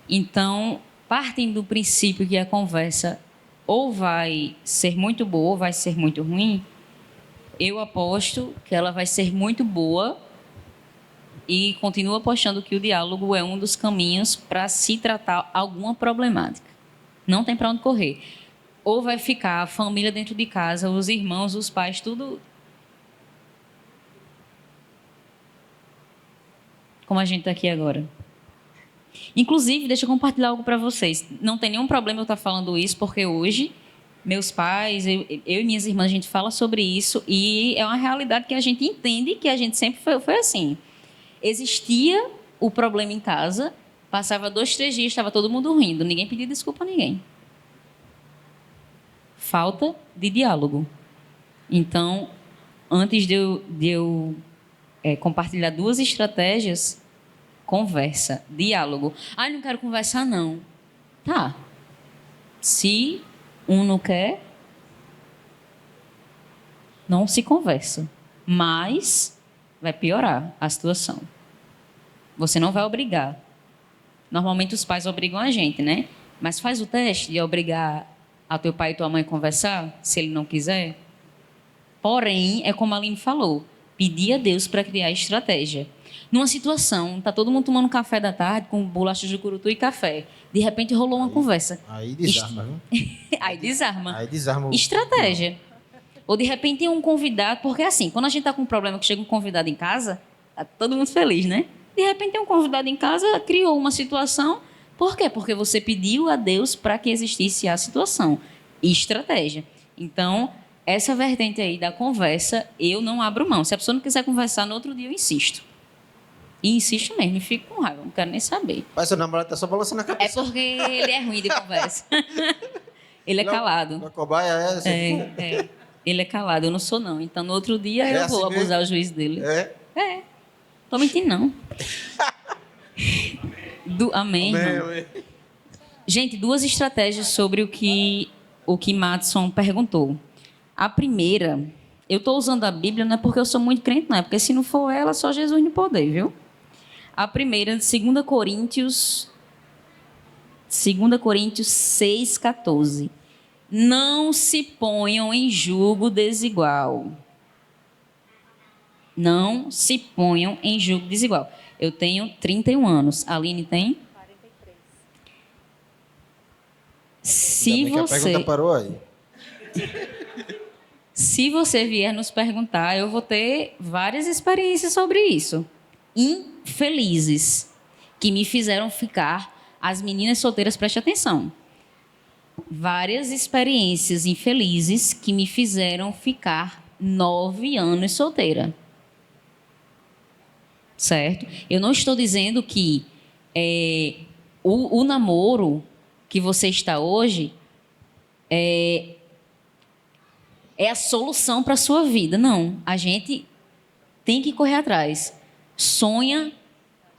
Então, partem do princípio que a conversa ou vai ser muito boa ou vai ser muito ruim, eu aposto que ela vai ser muito boa e continuo apostando que o diálogo é um dos caminhos para se tratar alguma problemática. Não tem para onde correr. Ou vai ficar a família dentro de casa, os irmãos, os pais, tudo como a gente está aqui agora. Inclusive, deixa eu compartilhar algo para vocês. Não tem nenhum problema eu estar falando isso, porque hoje meus pais, eu e minhas irmãs, a gente fala sobre isso e é uma realidade que a gente entende que a gente sempre foi assim. Existia o problema em casa Passava 2, 3 dias, estava todo mundo rindo. Ninguém pedia desculpa a ninguém. Falta de diálogo. Então, antes de eu compartilhar 2 estratégias, conversa, diálogo. Ah, não quero conversar, não. Tá. Se um não quer, não se conversa. Mas vai piorar a situação. Você não vai obrigar. Normalmente os pais obrigam a gente, né? Mas faz o teste de obrigar a teu pai e tua mãe a conversar, se ele não quiser. Porém, é como a Aline falou, pedir a Deus para criar estratégia. Numa situação, tá todo mundo tomando café da tarde com bolachas de curutu e café. De repente rolou uma conversa. Aí desarma, viu? Aí desarma. Aí desarma. Estratégia. Ou de repente tem um convidado, porque assim, quando a gente tá com um problema que chega um convidado em casa, tá todo mundo feliz, né? De repente tem um convidado em casa, criou uma situação. Por quê? Porque você pediu a Deus para que existisse a situação. Estratégia. Então, essa vertente aí da conversa, eu não abro mão. Se a pessoa não quiser conversar, no outro dia eu insisto. E insisto mesmo, e fico com raiva, não quero nem saber. Mas seu namorado tá só balançando a É cabeça. porque ele é ruim de conversa. Ele é calado. A cobaia é assim. É. Ele é calado, eu não sou não. Então, no outro dia, É eu assim vou mesmo? abusar o juiz dele. É. Tô mentindo, não. Amém, irmão. Gente, 2 estratégias sobre o que Madison perguntou. A primeira, eu estou usando a Bíblia não é porque eu sou muito crente, não. É porque se não for ela, só Jesus no poder, viu? A primeira, 2 Coríntios 6,14. Não se ponham em julgo desigual. Não se ponham em julgo desigual. Eu tenho 31 anos. A Aline tem? 43. Se A pergunta parou aí. Se você vier nos perguntar, eu vou ter várias experiências sobre isso. Infelizes. Que me fizeram ficar... As meninas solteiras, prestem atenção. Várias experiências infelizes que me fizeram ficar 9 anos solteira. Certo? Eu não estou dizendo que o namoro que você está hoje é a solução para a sua vida. Não. A gente tem que correr atrás. Sonha,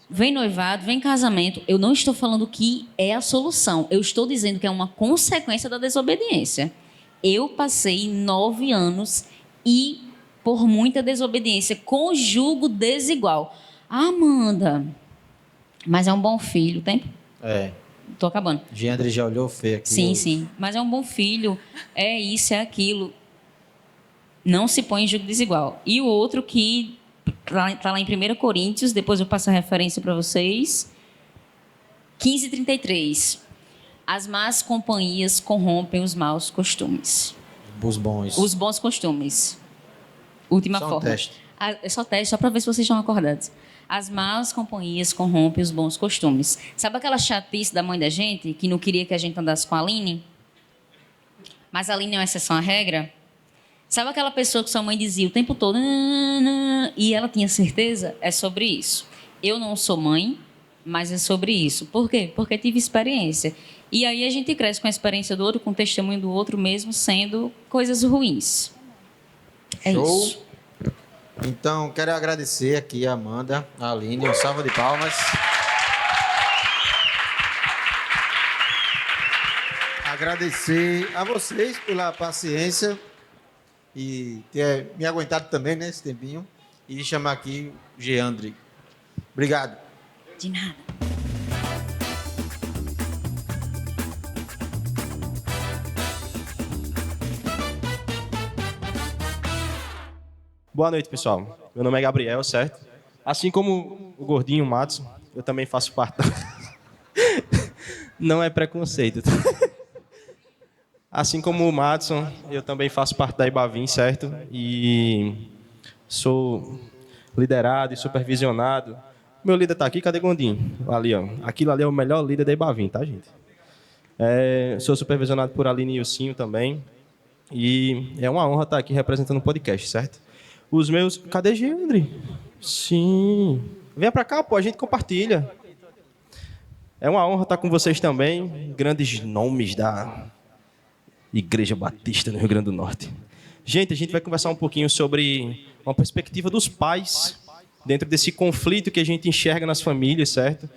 vem noivado, vem casamento. Eu não estou falando que é a solução. Eu estou dizendo que é uma consequência da desobediência. Eu passei 9 anos e por muita desobediência, com julgo desigual. Amanda, mas é um bom filho, tem? Tô acabando. Gendry já olhou feio aqui. Sim. Mas é um bom filho. É isso, é aquilo. Não se põe em julgo desigual. E o outro que está lá em 1 Coríntios, depois eu passo a referência para vocês. 15:33. As más companhias corrompem os maus costumes. Os bons. Os bons costumes. Última Só um forma. teste. É só teste, só para ver se vocês estão acordados. As más companhias corrompem os bons costumes. Sabe aquela chatice da mãe da gente, que não queria que a gente andasse com a Aline? Mas a Aline é uma exceção à regra? Sabe aquela pessoa que sua mãe dizia o tempo todo, e ela tinha certeza? É sobre isso. Eu não sou mãe, mas é sobre isso. Por quê? Porque tive experiência. E aí a gente cresce com a experiência do outro, com o testemunho do outro, mesmo sendo coisas ruins. É Show. isso. Então, quero agradecer aqui a Amanda, a Aline, uma salva de palmas. Agradecer a vocês pela paciência e ter me aguentado também nesse tempinho. E chamar aqui o Gendry. Obrigado. De nada. Boa noite, pessoal. Meu nome é Gabriel, certo? Assim como o gordinho, o Matos, eu também faço parte da... Não é preconceito. Assim como o Madison, eu também faço parte da Ibavim, certo? E sou liderado e supervisionado. Meu líder está aqui, cadê Gondinho? Ali, ó. Aquilo ali é o melhor líder da Ibavim, tá, gente? Sou supervisionado por Aline e o Cinho também. E é uma honra estar aqui representando o podcast, certo? Os meus... Cadê Gendry? Sim. Venha pra cá, pô, a gente compartilha. É uma honra estar com vocês também, grandes nomes da Igreja Batista no Rio Grande do Norte. Gente, a gente vai conversar um pouquinho sobre uma perspectiva dos pais dentro desse conflito que a gente enxerga nas famílias, certo?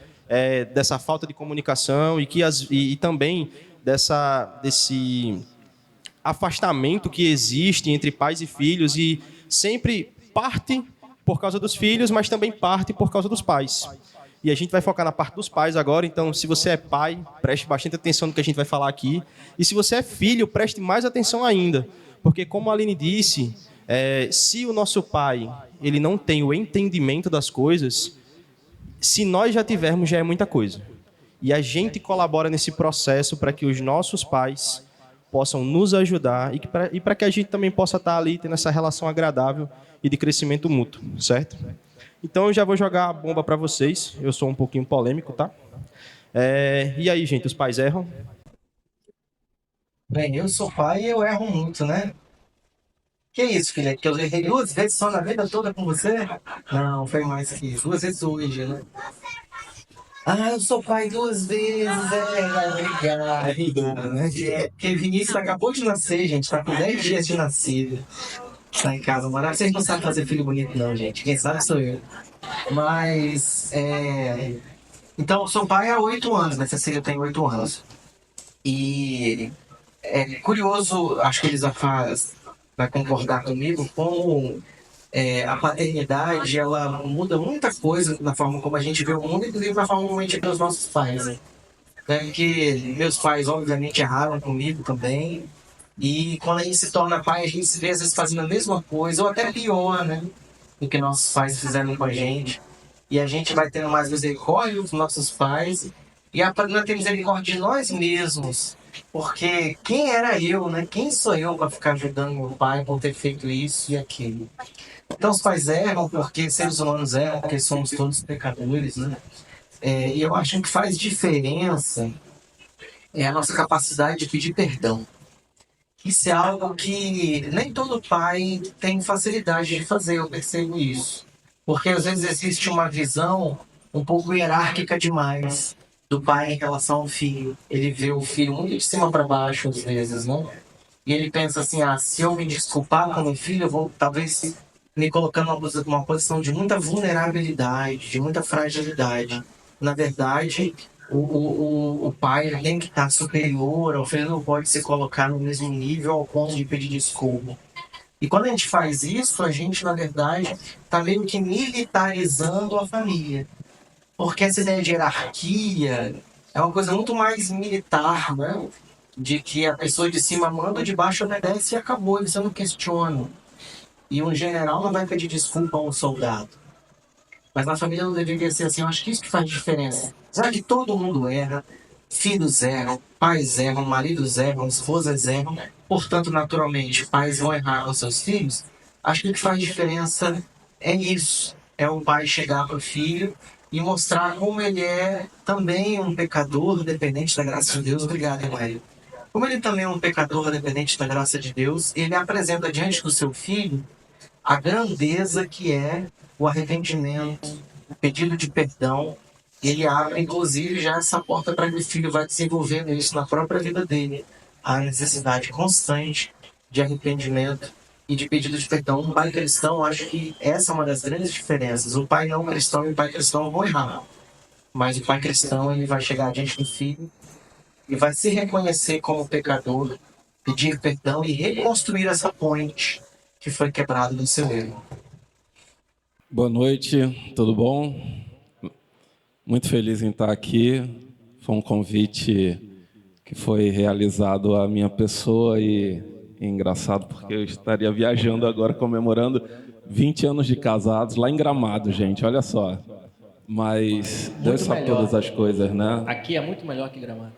Dessa falta de comunicação e também desse afastamento que existe entre pais e filhos e sempre parte por causa dos filhos, mas também parte por causa dos pais. E a gente vai focar na parte dos pais agora, então se você é pai, preste bastante atenção no que a gente vai falar aqui. E se você é filho, preste mais atenção ainda, porque como a Aline disse, se o nosso pai ele não tem o entendimento das coisas, se nós já tivermos, já é muita coisa. E a gente colabora nesse processo para que os nossos pais possam nos ajudar e para que a gente também possa estar ali tendo essa relação agradável e de crescimento mútuo, certo? Então eu já vou jogar a bomba para vocês. Eu sou um pouquinho polêmico, tá? E aí, gente, os pais erram? Bem, eu sou pai e eu erro muito, né? Que isso, filha? Que eu errei 2 vezes só na vida toda com você? Não, foi mais que isso. 2 vezes hoje, né? Ah, eu sou pai 2 vezes, obrigado. Né? Porque Vinícius acabou de nascer, gente. Tá com 10 dias de nascido. Tá em casa, mano. Vocês não sabem fazer filho bonito, não, gente. Quem sabe sou eu. Mas, então, eu sou pai há 8 anos, né? Cecília tem 8 anos. E é curioso, acho que eles vai concordar comigo, como a paternidade, ela muda muita coisa na forma como a gente vê o mundo, inclusive na forma como a gente vê os nossos pais, né? Porque meus pais, obviamente, erraram comigo também. E quando a gente se torna pai, a gente se vê às vezes fazendo a mesma coisa, ou até pior, né? Do que nossos pais fizeram com a gente. E a gente vai tendo mais misericórdia dos nossos pais e aprendendo a ter misericórdia de nós mesmos. Porque quem era eu, né? Quem sou eu para ficar ajudando meu pai por ter feito isso e aquilo? Então os pais erram porque seres humanos erram, porque somos todos pecadores, né? E eu acho que o que faz diferença é a nossa capacidade de pedir perdão. Isso é algo que nem todo pai tem facilidade de fazer, eu percebo isso. Porque às vezes existe uma visão um pouco hierárquica demais do pai em relação ao filho. Ele vê o filho muito de cima para baixo às vezes, né? E ele pensa assim, se eu me desculpar com meu filho, eu vou talvez me colocando numa posição de muita vulnerabilidade, de muita fragilidade. Na verdade, o pai tem que estar superior, o filho não pode se colocar no mesmo nível ao ponto de pedir desculpa. E quando a gente faz isso, a gente, na verdade, está meio que militarizando a família. Porque essa ideia de hierarquia é uma coisa muito mais militar, né? De que a pessoa de cima manda, de baixo obedece e acabou, você não questiona. E um general não vai pedir desculpa a um soldado. Mas na família não deveria ser assim. Eu acho que isso que faz diferença. Já que todo mundo erra, filhos erram, pais erram, maridos erram, esposas erram, portanto, naturalmente, pais vão errar com seus filhos. Acho que o que faz diferença é isso. É o pai chegar para o filho e mostrar como ele é também um pecador dependente da graça de Deus. Obrigado, Hélio. Como ele também é um pecador dependente da graça de Deus, ele apresenta diante do seu filho a grandeza que é o arrependimento, o pedido de perdão. Ele abre, inclusive, já essa porta para que o filho vai desenvolvendo isso na própria vida dele. A necessidade constante de arrependimento e de pedido de perdão. Um pai cristão, acho que essa é uma das grandes diferenças. O pai não cristão e o pai cristão vão errar. Mas o pai cristão, ele vai chegar diante do filho e vai se reconhecer como pecador, pedir perdão e reconstruir essa ponte que foi quebrada do seu erro. Boa noite, tudo bom? Muito feliz em estar aqui. Foi um convite que foi realizado à minha pessoa e engraçado porque eu estaria viajando agora comemorando 20 anos de casados lá em Gramado, gente, olha só. Mas Deus sabe todas as coisas, né? Aqui é muito melhor que Gramado.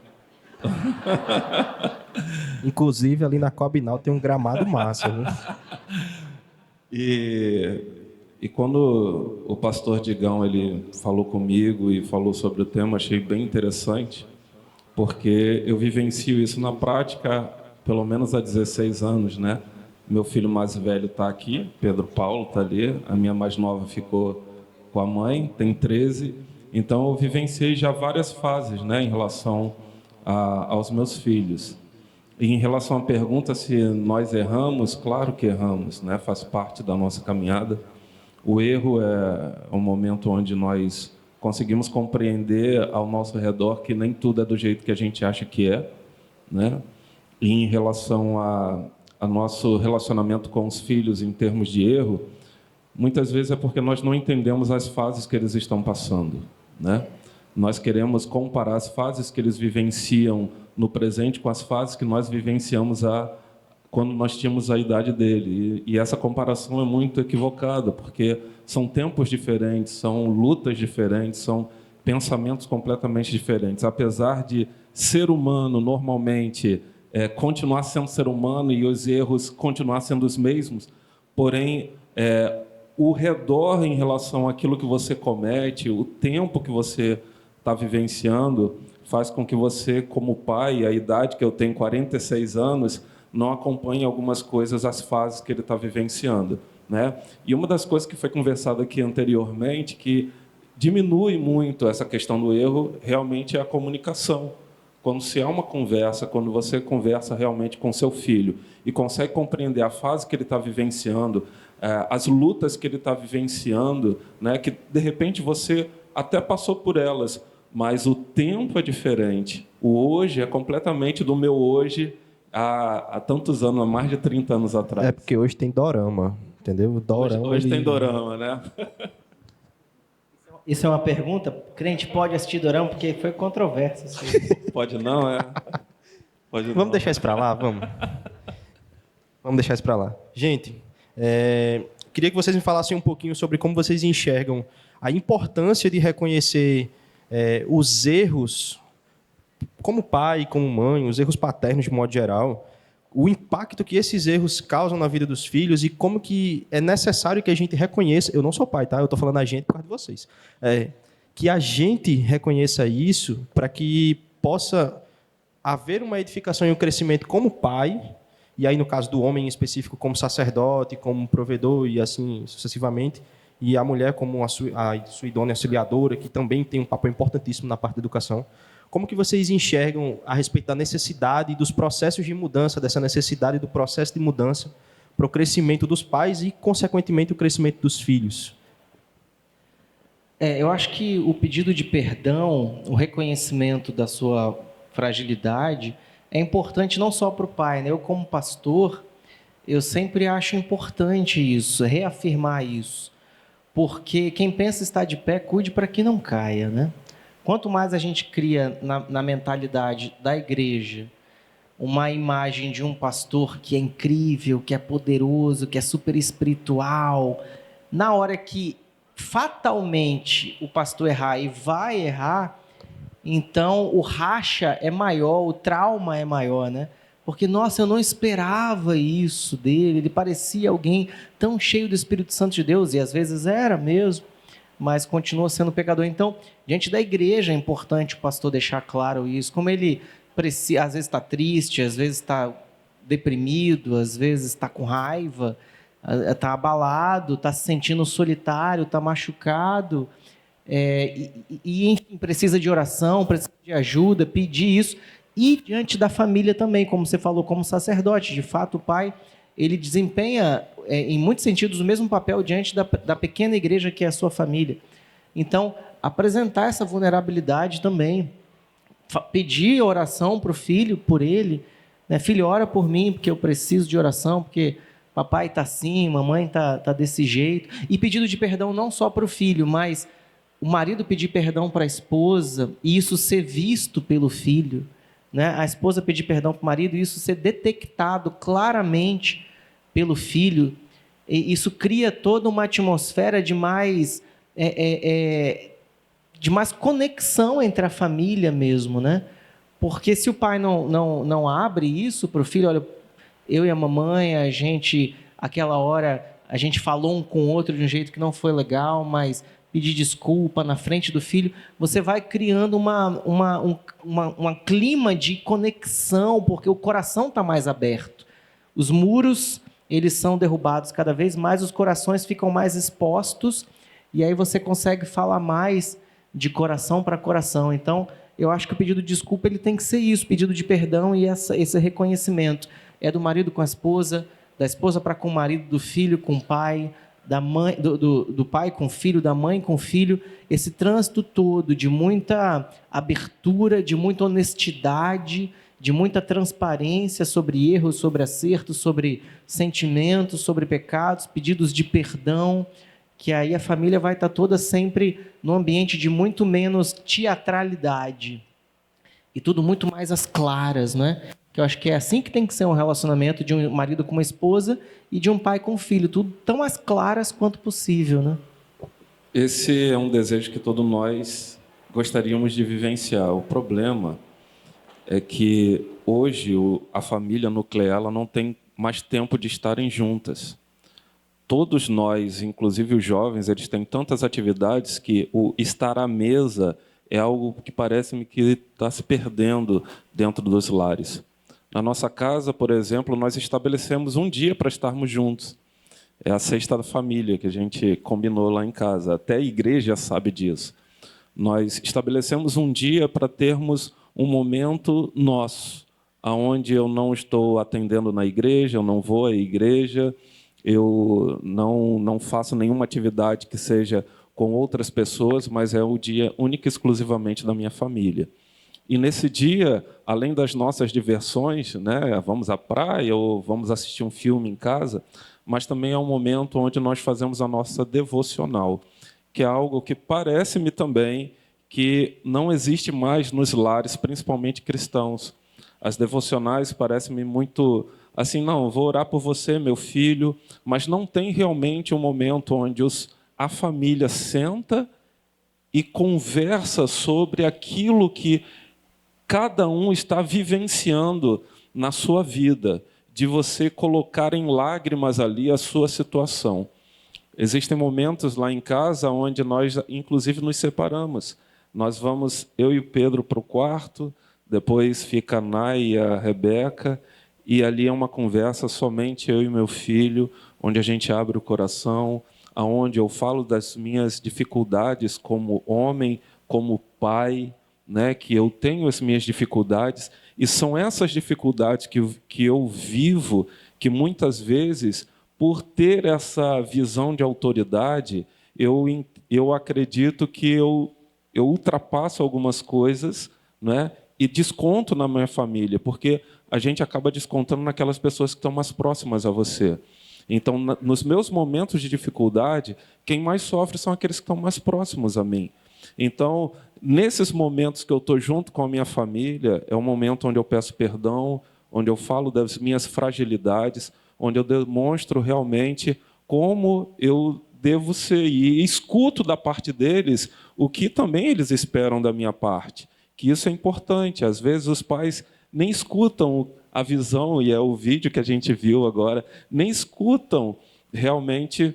Inclusive, ali na Coabinal tem um gramado massa, viu? E quando o pastor Digão ele falou comigo e falou sobre o tema, achei bem interessante, porque eu vivencio isso na prática, pelo menos há 16 anos, né? Meu filho mais velho está aqui, Pedro Paulo está ali, a minha mais nova ficou com a mãe, tem 13, Então, eu vivenciei já várias fases, né, em relação aos meus filhos. E em relação à pergunta se nós erramos, claro que erramos, né, faz parte da nossa caminhada. O erro é um momento onde nós conseguimos compreender ao nosso redor que nem tudo é do jeito que a gente acha que é, né? E em relação a nosso relacionamento com os filhos em termos de erro, muitas vezes é porque nós não entendemos as fases que eles estão passando, né? Nós queremos comparar as fases que eles vivenciam no presente com as fases que nós vivenciamos quando nós tínhamos a idade dele. E essa comparação é muito equivocada, porque são tempos diferentes, são lutas diferentes, são pensamentos completamente diferentes. Apesar de ser humano, normalmente, continuar sendo ser humano e os erros continuar sendo os mesmos, porém, o redor em relação àquilo que você comete, o tempo que você está vivenciando, faz com que você, como pai, a idade que eu tenho, 46 anos, não acompanhe algumas coisas, as fases que ele está vivenciando, né? E uma das coisas que foi conversado aqui anteriormente, que diminui muito essa questão do erro, realmente é a comunicação. Quando se há uma conversa, quando você conversa realmente com seu filho e consegue compreender a fase que ele está vivenciando, as lutas que ele está vivenciando, né, que de repente você até passou por elas, mas o tempo é diferente. O hoje é completamente do meu hoje há tantos anos, há mais de 30 anos atrás. É porque hoje tem dorama, entendeu? Dorama hoje tem dorama, né? Isso é uma pergunta? Crente pode assistir dorama? Porque foi controverso. Assim. Pode não, é? Pode Vamos não. deixar isso para lá? Vamos deixar isso para lá. Gente, queria que vocês me falassem um pouquinho sobre como vocês enxergam a importância de reconhecer os erros como pai, como mãe, os erros paternos de modo geral, o impacto que esses erros causam na vida dos filhos e como que é necessário que a gente reconheça, eu não sou pai, tá? Eu estou falando a gente por causa de vocês, que a gente reconheça isso para que possa haver uma edificação e um crescimento como pai, e aí no caso do homem em específico como sacerdote, como provedor e assim sucessivamente, e a mulher como a sua idônea auxiliadora, que também tem um papel importantíssimo na parte da educação. Como que vocês enxergam a respeito da necessidade e dos processos de mudança, dessa necessidade do processo de mudança para o crescimento dos pais e, consequentemente, o crescimento dos filhos? Eu acho que o pedido de perdão, o reconhecimento da sua fragilidade, é importante não só para o pai, né? Eu, como pastor, eu sempre acho importante isso, reafirmar isso. Porque quem pensa estar de pé, cuide para que não caia, né? Quanto mais a gente cria na mentalidade da igreja uma imagem de um pastor que é incrível, que é poderoso, que é super espiritual, na hora que fatalmente o pastor errar e vai errar, então o racha é maior, o trauma é maior, né? Porque, nossa, eu não esperava isso dele, ele parecia alguém tão cheio do Espírito Santo de Deus, e às vezes era mesmo, mas continua sendo pecador. Então, diante da igreja é importante o pastor deixar claro isso, como ele precisa, às vezes está triste, às vezes está deprimido, às vezes está com raiva, está abalado, está se sentindo solitário, está machucado, enfim, precisa de oração, precisa de ajuda, pedir isso. E diante da família também, como você falou, como sacerdote. De fato, o pai, ele desempenha, em muitos sentidos, o mesmo papel diante da pequena igreja que é a sua família. Então, apresentar essa vulnerabilidade também. Pedir oração para o filho, por ele. Né? Filho, ora por mim, porque eu preciso de oração, porque papai está assim, mamãe está desse jeito. E pedido de perdão não só para o filho, mas o marido pedir perdão para a esposa e isso ser visto pelo filho. Né? A esposa pedir perdão para o marido e isso ser detectado claramente pelo filho. E isso cria toda uma atmosfera de mais conexão entre a família mesmo, né? Porque se o pai não abre isso para o filho, olha, eu e a mamãe, aquela hora, a gente falou um com o outro de um jeito que não foi legal, mas pedir desculpa na frente do filho, você vai criando um clima de conexão, porque o coração está mais aberto. Os muros, eles são derrubados cada vez mais, os corações ficam mais expostos, e aí você consegue falar mais de coração para coração. Então, eu acho que o pedido de desculpa ele tem que ser isso, pedido de perdão e esse reconhecimento. É do marido com a esposa, da esposa para com o marido, do filho com o pai, da mãe, do pai com o filho, da mãe com o filho. Esse trânsito todo de muita abertura, de muita honestidade, de muita transparência sobre erros, sobre acertos, sobre sentimentos, sobre pecados, pedidos de perdão, que aí a família vai estar toda sempre num ambiente de muito menos teatralidade e tudo muito mais às claras, né? Que eu acho que é assim que tem que ser um relacionamento de um marido com uma esposa e de um pai com um filho, tudo tão às claras quanto possível, né? Esse é um desejo que todos nós gostaríamos de vivenciar. O problema é que hoje a família nuclear ela não tem mais tempo de estarem juntas. Todos nós, inclusive os jovens, eles têm tantas atividades que o estar à mesa é algo que parece-me que está se perdendo dentro dos lares. Na nossa casa, por exemplo, nós estabelecemos um dia para estarmos juntos. É a Sexta da Família, que a gente combinou lá em casa. Até a igreja sabe disso. Nós estabelecemos um dia para termos um momento nosso, onde eu não estou atendendo na igreja, eu não vou à igreja, eu não faço nenhuma atividade que seja com outras pessoas, mas é o dia único e exclusivamente da minha família. E nesse dia, além das nossas diversões, né, vamos à praia ou vamos assistir um filme em casa, mas também é um momento onde nós fazemos a nossa devocional, que é algo que parece-me também que não existe mais nos lares, principalmente cristãos. As devocionais parecem-me muito assim, não, vou orar por você, meu filho, mas não tem realmente um momento onde a família senta e conversa sobre aquilo que cada um está vivenciando na sua vida, de você colocar em lágrimas ali a sua situação. Existem momentos lá em casa onde nós, inclusive, nos separamos. Nós vamos, eu e o Pedro, para o quarto, depois fica a Nay e a Rebeca, e ali é uma conversa somente eu e meu filho, onde a gente abre o coração, aonde eu falo das minhas dificuldades como homem, como pai, né, que eu tenho as minhas dificuldades, e são essas dificuldades que eu vivo, que muitas vezes, por ter essa visão de autoridade, eu acredito que eu ultrapasso algumas coisas, né, e desconto na minha família, porque a gente acaba descontando naquelas pessoas que estão mais próximas a você. Então, nos meus momentos de dificuldade, quem mais sofre são aqueles que estão mais próximos a mim. Então, nesses momentos que eu estou junto com a minha família, é um momento onde eu peço perdão, onde eu falo das minhas fragilidades, onde eu demonstro realmente como eu devo ser e escuto da parte deles o que também eles esperam da minha parte. Que isso é importante. Às vezes os pais nem escutam a visão, e é o vídeo que a gente viu agora, nem escutam realmente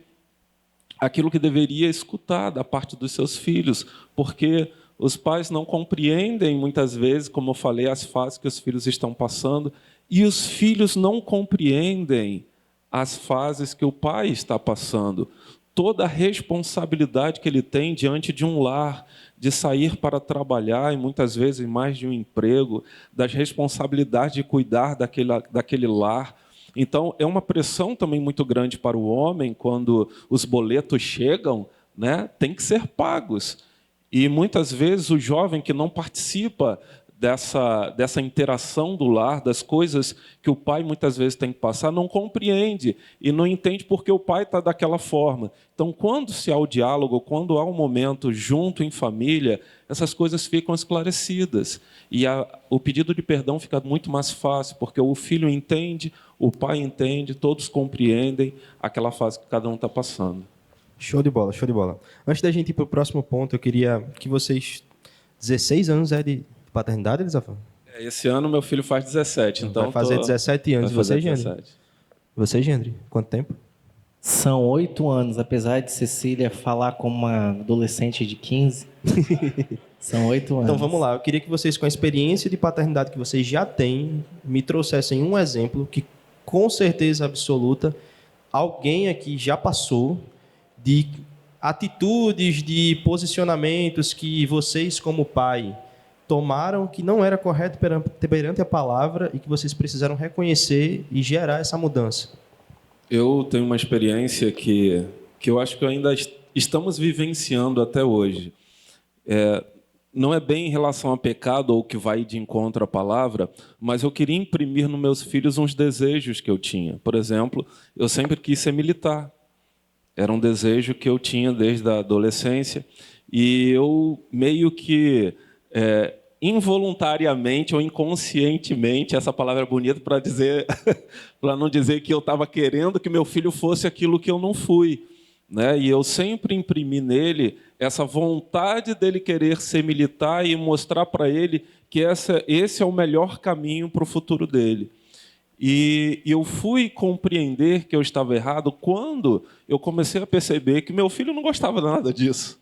aquilo que deveria escutar da parte dos seus filhos, porque os pais não compreendem, muitas vezes, como eu falei, as fases que os filhos estão passando, e os filhos não compreendem as fases que o pai está passando. Toda a responsabilidade que ele tem diante de um lar, de sair para trabalhar, e muitas vezes em mais de um emprego, das responsabilidades de cuidar daquele lar. Então, é uma pressão também muito grande para o homem, quando os boletos chegam, né, tem que ser pagos. E muitas vezes o jovem que não participa dessa interação do lar, das coisas que o pai muitas vezes tem que passar, não compreende e não entende porque o pai está daquela forma. Então, quando se há o diálogo, quando há um momento junto em família, essas coisas ficam esclarecidas. E o pedido de perdão fica muito mais fácil, porque o filho entende, o pai entende, todos compreendem aquela fase que cada um está passando. Show de bola, show de bola. Antes da gente ir para o próximo ponto, eu queria que vocês... 16 anos de paternidade, Elisafã? Esse ano meu filho faz 17, então vai fazer 17 anos. E você, Gendry? Você, Gendry? Quanto tempo? São 8 anos, apesar de Cecília falar como uma adolescente de 15. São 8 anos. Então vamos lá, eu queria que vocês, com a experiência de paternidade que vocês já têm, me trouxessem um exemplo que, com certeza absoluta, alguém aqui já passou de atitudes, de posicionamentos que vocês, como pai, tomaram que não era correto perante a palavra e que vocês precisaram reconhecer e gerar essa mudança? Eu tenho uma experiência que eu acho que ainda estamos vivenciando até hoje. Não é bem em relação a pecado ou que vai de encontro à palavra, mas eu queria imprimir nos meus filhos uns desejos que eu tinha. Por exemplo, eu sempre quis ser militar. Era um desejo que eu tinha desde a adolescência e eu meio que involuntariamente ou inconscientemente, essa palavra é bonita para dizer, para não dizer que eu estava querendo que meu filho fosse aquilo que eu não fui, né? E eu sempre imprimi nele essa vontade dele querer ser militar e mostrar para ele que esse é o melhor caminho para o futuro dele. E eu fui compreender que eu estava errado quando eu comecei a perceber que meu filho não gostava nada disso,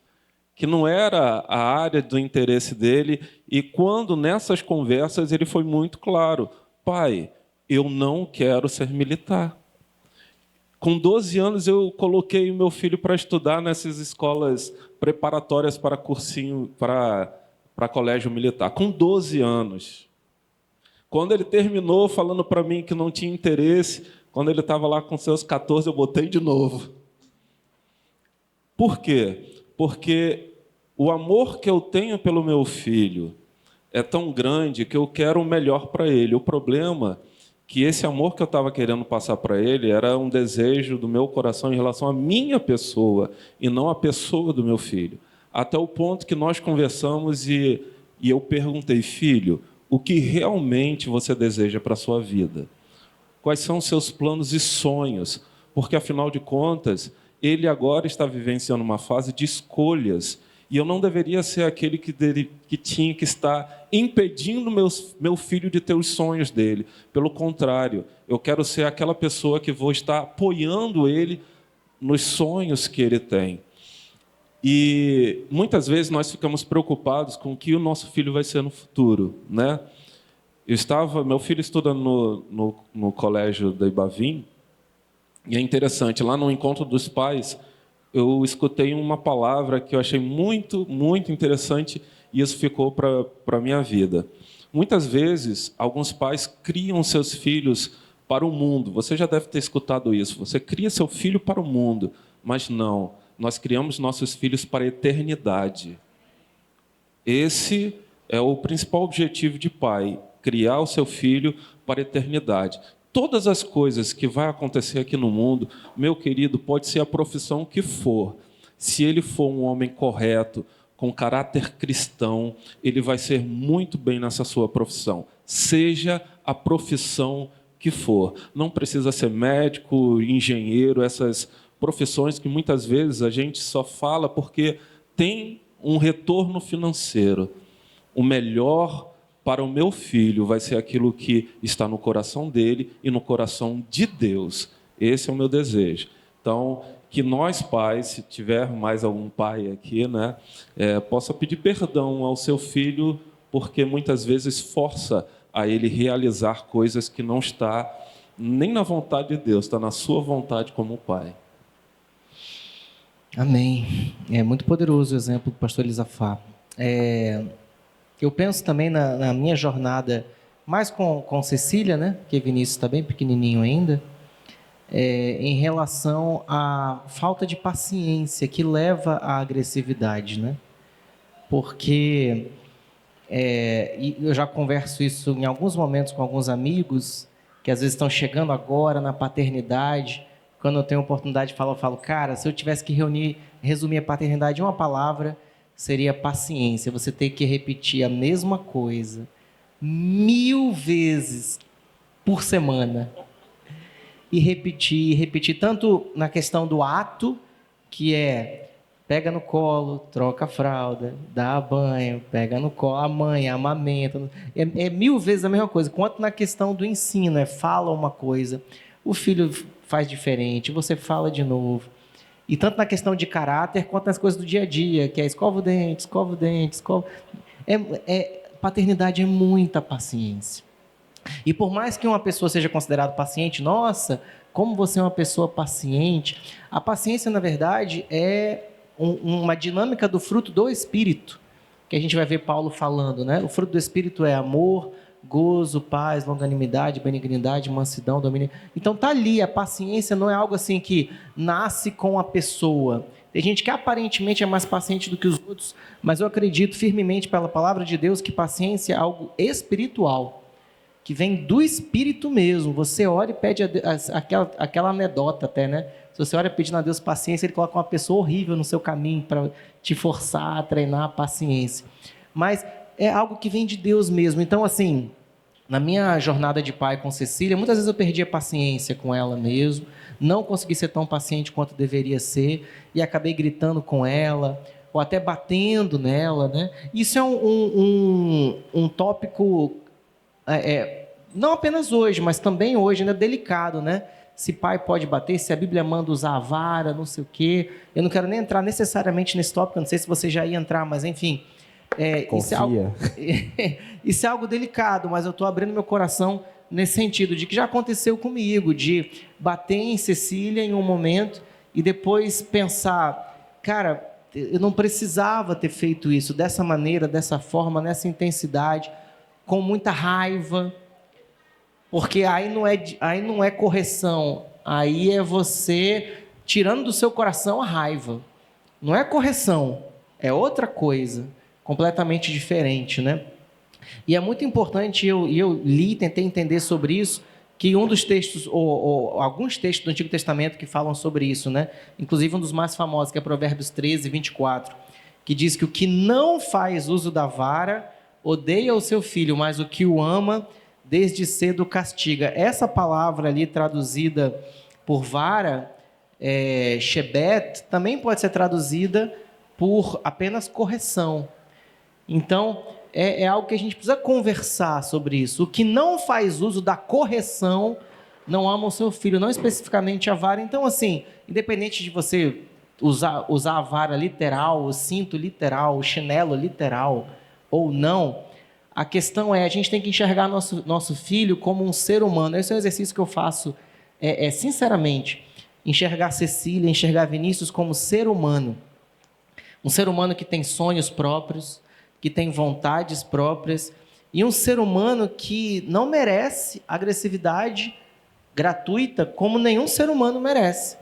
que não era a área do interesse dele, e quando nessas conversas ele foi muito claro: pai, eu não quero ser militar. Com 12 anos eu coloquei o meu filho para estudar nessas escolas preparatórias para cursinho, para colégio militar, com 12 anos. Quando ele terminou falando para mim que não tinha interesse, quando ele estava lá com seus 14, eu botei de novo. Por quê? Porque o amor que eu tenho pelo meu filho é tão grande que eu quero o melhor para ele. O problema é que esse amor que eu estava querendo passar para ele era um desejo do meu coração em relação à minha pessoa e não à pessoa do meu filho. Até o ponto que nós conversamos e eu perguntei: filho, o que realmente você deseja para a sua vida? Quais são os seus planos e sonhos? Porque, afinal de contas, ele agora está vivenciando uma fase de escolhas e eu não deveria ser aquele que tinha que estar impedindo meu filho de ter os sonhos dele. Pelo contrário, eu quero ser aquela pessoa que vou estar apoiando ele nos sonhos que ele tem. E muitas vezes nós ficamos preocupados com o que o nosso filho vai ser no futuro, né? Meu filho estuda no colégio da Ibavim, e é interessante, lá no encontro dos pais, eu escutei uma palavra que eu achei muito, muito interessante, e isso ficou para a minha vida. Muitas vezes, alguns pais criam seus filhos para o mundo. Você já deve ter escutado isso. Você cria seu filho para o mundo, mas não. Nós criamos nossos filhos para a eternidade. Esse é o principal objetivo de pai, criar o seu filho para a eternidade. Todas as coisas que vai acontecer aqui no mundo, meu querido, pode ser a profissão que for. Se ele for um homem correto, com caráter cristão, ele vai ser muito bem nessa sua profissão. Seja a profissão que for. Não precisa ser médico, engenheiro, essas profissões que muitas vezes a gente só fala porque tem um retorno financeiro. O melhor para o meu filho vai ser aquilo que está no coração dele e no coração de Deus. Esse é o meu desejo. Então, que nós pais, se tiver mais algum pai aqui, né, possa pedir perdão ao seu filho, porque muitas vezes força a ele realizar coisas que não está nem na vontade de Deus, está na sua vontade como pai. Amém. É muito poderoso o exemplo do pastor Elisafá. Eu penso também na minha jornada, mais com Cecília, né? Porque Vinícius está bem pequenininho ainda, em relação à falta de paciência que leva à agressividade, né? Porque e eu já converso isso em alguns momentos com alguns amigos que às vezes estão chegando agora na paternidade. Quando eu tenho oportunidade de falar, eu falo: cara, se eu tivesse que resumir a paternidade em uma palavra, seria paciência. Você tem que repetir a mesma coisa 1000 vezes por semana. E repetir, tanto na questão do ato, que pega no colo, troca a fralda, dá banho, pega no colo, a mãe amamenta. 1000 vezes a mesma coisa. Quanto na questão do ensino, fala uma coisa, o filho faz diferente, você fala de novo. E tanto na questão de caráter, quanto nas coisas do dia a dia, que escova o dente, paternidade é muita paciência. E por mais que uma pessoa seja considerada paciente, nossa, como você é uma pessoa paciente, a paciência, na verdade, é uma dinâmica do fruto do Espírito, que a gente vai ver Paulo falando, né? O fruto do Espírito é amor, gozo, paz, longanimidade, benignidade, mansidão, domínio. Então tá ali, a paciência não é algo assim que nasce com a pessoa. Tem gente que aparentemente é mais paciente do que os outros, mas eu acredito firmemente pela palavra de Deus que paciência é algo espiritual, que vem do Espírito mesmo. Você ora e pede aquela anedota até, né? Se você ora pedindo a Deus paciência, ele coloca uma pessoa horrível no seu caminho para te forçar a treinar a paciência. Mas é algo que vem de Deus mesmo. Então, assim, na minha jornada de pai com Cecília, muitas vezes eu perdi a paciência com ela mesmo, não consegui ser tão paciente quanto deveria ser, e acabei gritando com ela, ou até batendo nela, né? Isso é um tópico, não apenas hoje, mas também hoje, né, delicado, né? Se pai pode bater, se a Bíblia manda usar a vara, não sei o quê. Eu não quero nem entrar necessariamente nesse tópico, não sei se você já ia entrar, mas enfim... Isso é algo delicado, mas eu estou abrindo meu coração nesse sentido, de que já aconteceu comigo, de bater em Cecília em um momento e depois pensar, cara, eu não precisava ter feito isso dessa maneira, dessa forma, nessa intensidade, com muita raiva, porque aí não é correção, aí é você tirando do seu coração a raiva. Não é correção, é outra coisa, completamente diferente, né? E é muito importante, eu li, tentei entender sobre isso, que um dos textos, ou alguns textos do Antigo Testamento que falam sobre isso, né? Inclusive um dos mais famosos, que é Provérbios 13, 24, que diz que o que não faz uso da vara odeia o seu filho, mas o que o ama desde cedo castiga. Essa palavra ali traduzida por vara, shebet, também pode ser traduzida por apenas correção. Então, é algo que a gente precisa conversar sobre isso. O que não faz uso da correção não ama o seu filho, não especificamente a vara. Então, assim, independente de você usar a vara literal, o cinto literal, o chinelo literal ou não, a questão é, a gente tem que enxergar nosso filho como um ser humano. Esse é um exercício que eu faço, sinceramente, enxergar Cecília, enxergar Vinícius como ser humano. Um ser humano que tem sonhos próprios, que tem vontades próprias, e um ser humano que não merece agressividade gratuita como nenhum ser humano merece.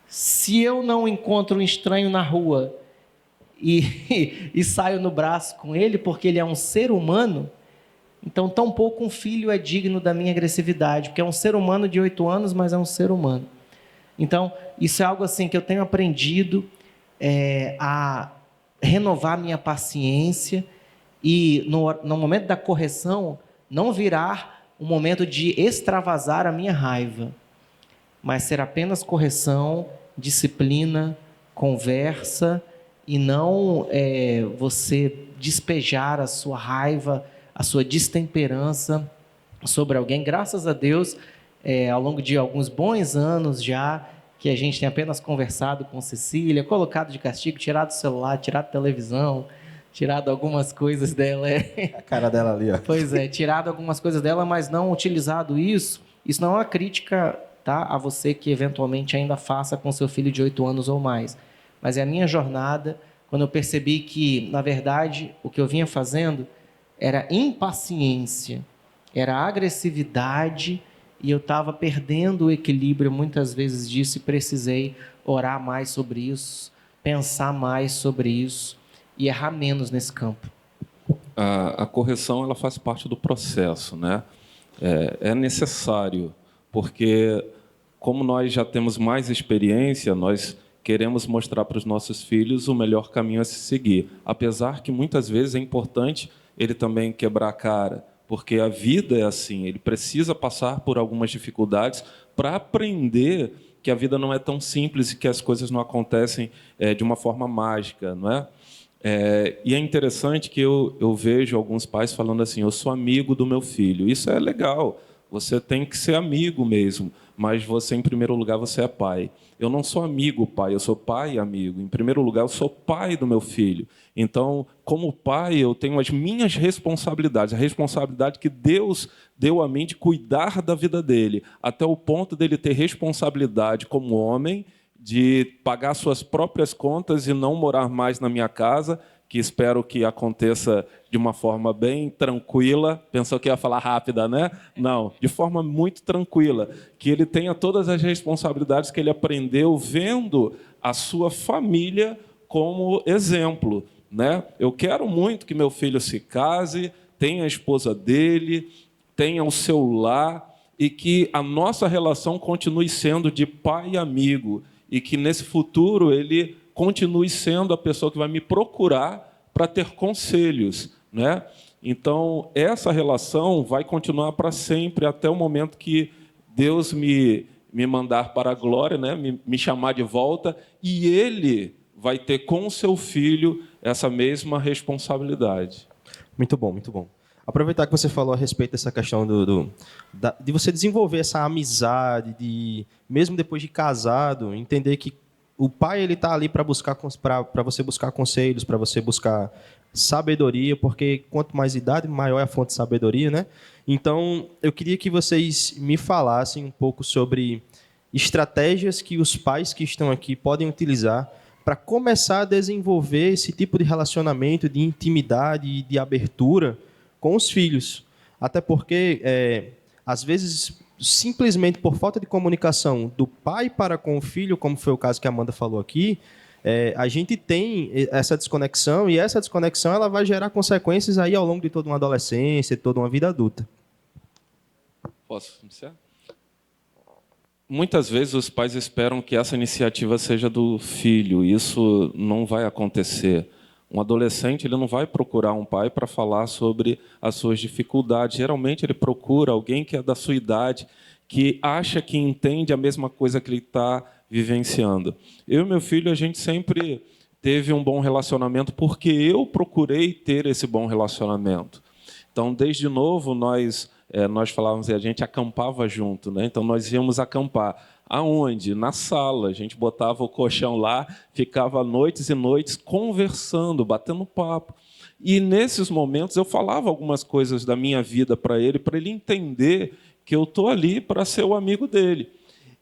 Se eu não encontro um estranho na rua e saio no braço com ele porque ele é um ser humano, então tampouco um filho é digno da minha agressividade, porque é um ser humano de 8 anos, mas é um ser humano. Então, isso é algo assim que eu tenho aprendido a renovar minha paciência e no momento da correção não virar um momento de extravasar a minha raiva, mas ser apenas correção, disciplina, conversa e não você despejar a sua raiva, a sua destemperança sobre alguém. Graças a Deus, ao longo de alguns bons anos já, que a gente tem apenas conversado com Cecília, colocado de castigo, tirado o celular, tirado a televisão, tirado algumas coisas dela. A cara dela ali, ó. Pois é, tirado algumas coisas dela, mas não utilizado isso. Isso não é uma crítica, tá, a você que eventualmente ainda faça com seu filho de 8 anos ou mais. Mas é a minha jornada, quando eu percebi que, na verdade, o que eu vinha fazendo era impaciência, era agressividade, e eu estava perdendo o equilíbrio muitas vezes disso e precisei orar mais sobre isso, pensar mais sobre isso e errar menos nesse campo. A correção ela faz parte do processo, né? É necessário, porque como nós já temos mais experiência, nós queremos mostrar para os nossos filhos o melhor caminho a se seguir. Apesar que muitas vezes é importante ele também quebrar a cara, porque a vida é assim, ele precisa passar por algumas dificuldades para aprender que a vida não é tão simples e que as coisas não acontecem de uma forma mágica, não é? E é interessante que eu vejo alguns pais falando assim, eu sou amigo do meu filho. Isso é legal, você tem que ser amigo mesmo, mas você, em primeiro lugar, você é pai. Eu não sou amigo pai, eu sou pai e amigo. Em primeiro lugar, eu sou pai do meu filho. Então, como pai, eu tenho as minhas responsabilidades, a responsabilidade que Deus deu a mim de cuidar da vida dele, até o ponto dele ter responsabilidade como homem de pagar suas próprias contas e não morar mais na minha casa, que espero que aconteça de uma forma bem tranquila. Pensou que ia falar rápida, né? Não, de forma muito tranquila. Que ele tenha todas as responsabilidades que ele aprendeu vendo a sua família como exemplo, né? Eu quero muito que meu filho se case, tenha a esposa dele, tenha o seu lar, e que a nossa relação continue sendo de pai e amigo, e que nesse futuro ele continue sendo a pessoa que vai me procurar para ter conselhos, né? Então, essa relação vai continuar para sempre, até o momento que Deus me mandar para a glória, né? Me chamar de volta, e ele vai ter com o seu filho essa mesma responsabilidade. Muito bom, muito bom. Aproveitar que você falou a respeito dessa questão de você desenvolver essa amizade, mesmo depois de casado, entender que o pai ele está ali para você buscar conselhos, para você buscar sabedoria, porque quanto mais idade, maior é a fonte de sabedoria, né? Então, eu queria que vocês me falassem um pouco sobre estratégias que os pais que estão aqui podem utilizar para começar a desenvolver esse tipo de relacionamento, de intimidade e de abertura com os filhos. Até porque, às vezes, simplesmente por falta de comunicação do pai para com o filho, como foi o caso que a Amanda falou aqui, a gente tem essa desconexão, e essa desconexão ela vai gerar consequências aí ao longo de toda uma adolescência, de toda uma vida adulta. Posso iniciar? Muitas vezes os pais esperam que essa iniciativa seja do filho. Isso não vai acontecer. Um adolescente ele não vai procurar um pai para falar sobre as suas dificuldades. Geralmente ele procura alguém que é da sua idade, que acha que entende a mesma coisa que ele está vivenciando. Eu e meu filho, a gente sempre teve um bom relacionamento porque eu procurei ter esse bom relacionamento. Então, desde novo, nós falávamos, a gente acampava junto, né? Então, nós íamos acampar. Aonde? Na sala. A gente botava o colchão lá, ficava noites e noites conversando, batendo papo. E, nesses momentos, eu falava algumas coisas da minha vida para ele entender que eu estou ali para ser o amigo dele.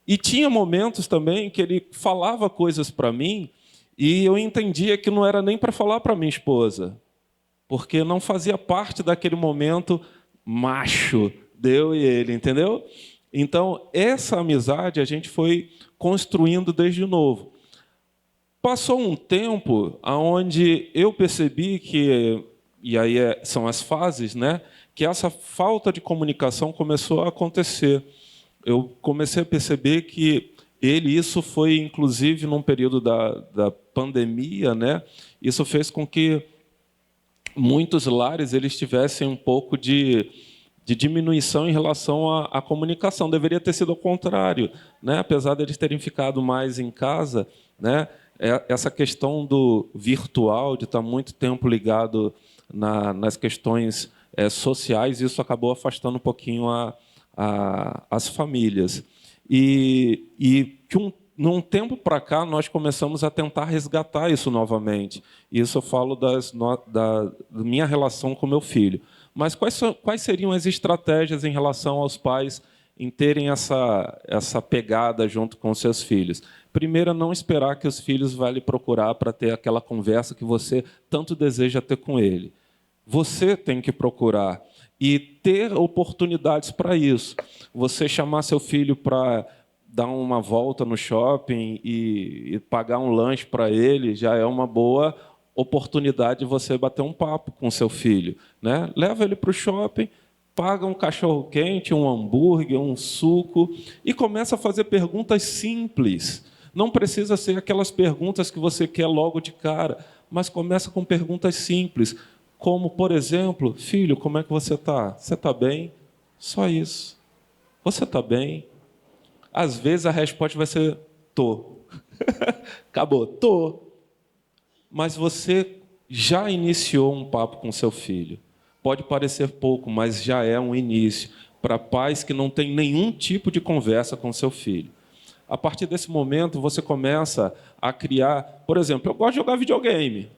E tinha momentos também que ele falava coisas para mim e eu entendia que não era nem para falar para minha esposa, porque não fazia parte daquele momento macho, eu e ele, entendeu? Então, essa amizade a gente foi construindo desde novo. Passou um tempo onde eu percebi que, e aí são as fases, né, que essa falta de comunicação começou a acontecer. Eu comecei a perceber que isso foi, inclusive, num período da pandemia, né, isso fez com que muitos lares eles tivessem um pouco de diminuição em relação à comunicação. Deveria ter sido ao contrário, né? Apesar de eles terem ficado mais em casa, né? Essa questão do virtual, de estar muito tempo ligado nas questões sociais, isso acabou afastando um pouquinho as famílias. E num tempo para cá, nós começamos a tentar resgatar isso novamente. Isso eu falo da minha relação com meu filho. Mas quais seriam as estratégias em relação aos pais em terem essa pegada junto com seus filhos? Primeiro, não esperar que os filhos vão lhe procurar para ter aquela conversa que você tanto deseja ter com ele. Você tem que procurar e ter oportunidades para isso. Você chamar seu filho para dar uma volta no shopping e pagar um lanche para ele já é uma boa oportunidade de você bater um papo com seu filho, né? Leva ele para o shopping, paga um cachorro-quente, um hambúrguer, um suco e começa a fazer perguntas simples. Não precisa ser aquelas perguntas que você quer logo de cara, mas começa com perguntas simples, como, por exemplo, filho, como é que você está? Você está bem? Só isso. Você está bem? Às vezes a resposta vai ser, tô. Acabou, tô. Mas você já iniciou um papo com seu filho. Pode parecer pouco, mas já é um início para pais que não têm nenhum tipo de conversa com seu filho. A partir desse momento, você começa a criar... Por exemplo, eu gosto de jogar videogame.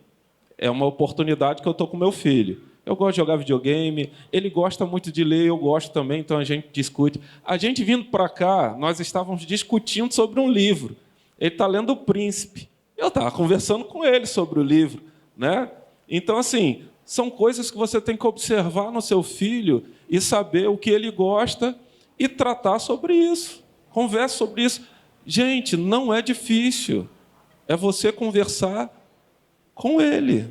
É uma oportunidade que eu estou com meu filho. Eu gosto de jogar videogame, ele gosta muito de ler, eu gosto também, então a gente discute. A gente vindo para cá, nós estávamos discutindo sobre um livro. Ele está lendo O Príncipe. Eu estava conversando com ele sobre o livro, né? Então, assim, são coisas que você tem que observar no seu filho e saber o que ele gosta e tratar sobre isso. Converse sobre isso. Gente, não é difícil. É você conversar com ele.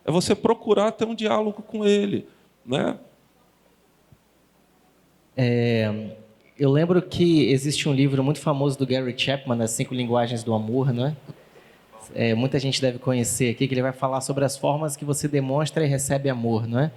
É você procurar ter um diálogo com ele, né? Eu lembro que existe um livro muito famoso do Gary Chapman, As 5 Linguagens do Amor, não é? Muita gente deve conhecer aqui, que ele vai falar sobre as formas que você demonstra e recebe amor, não é?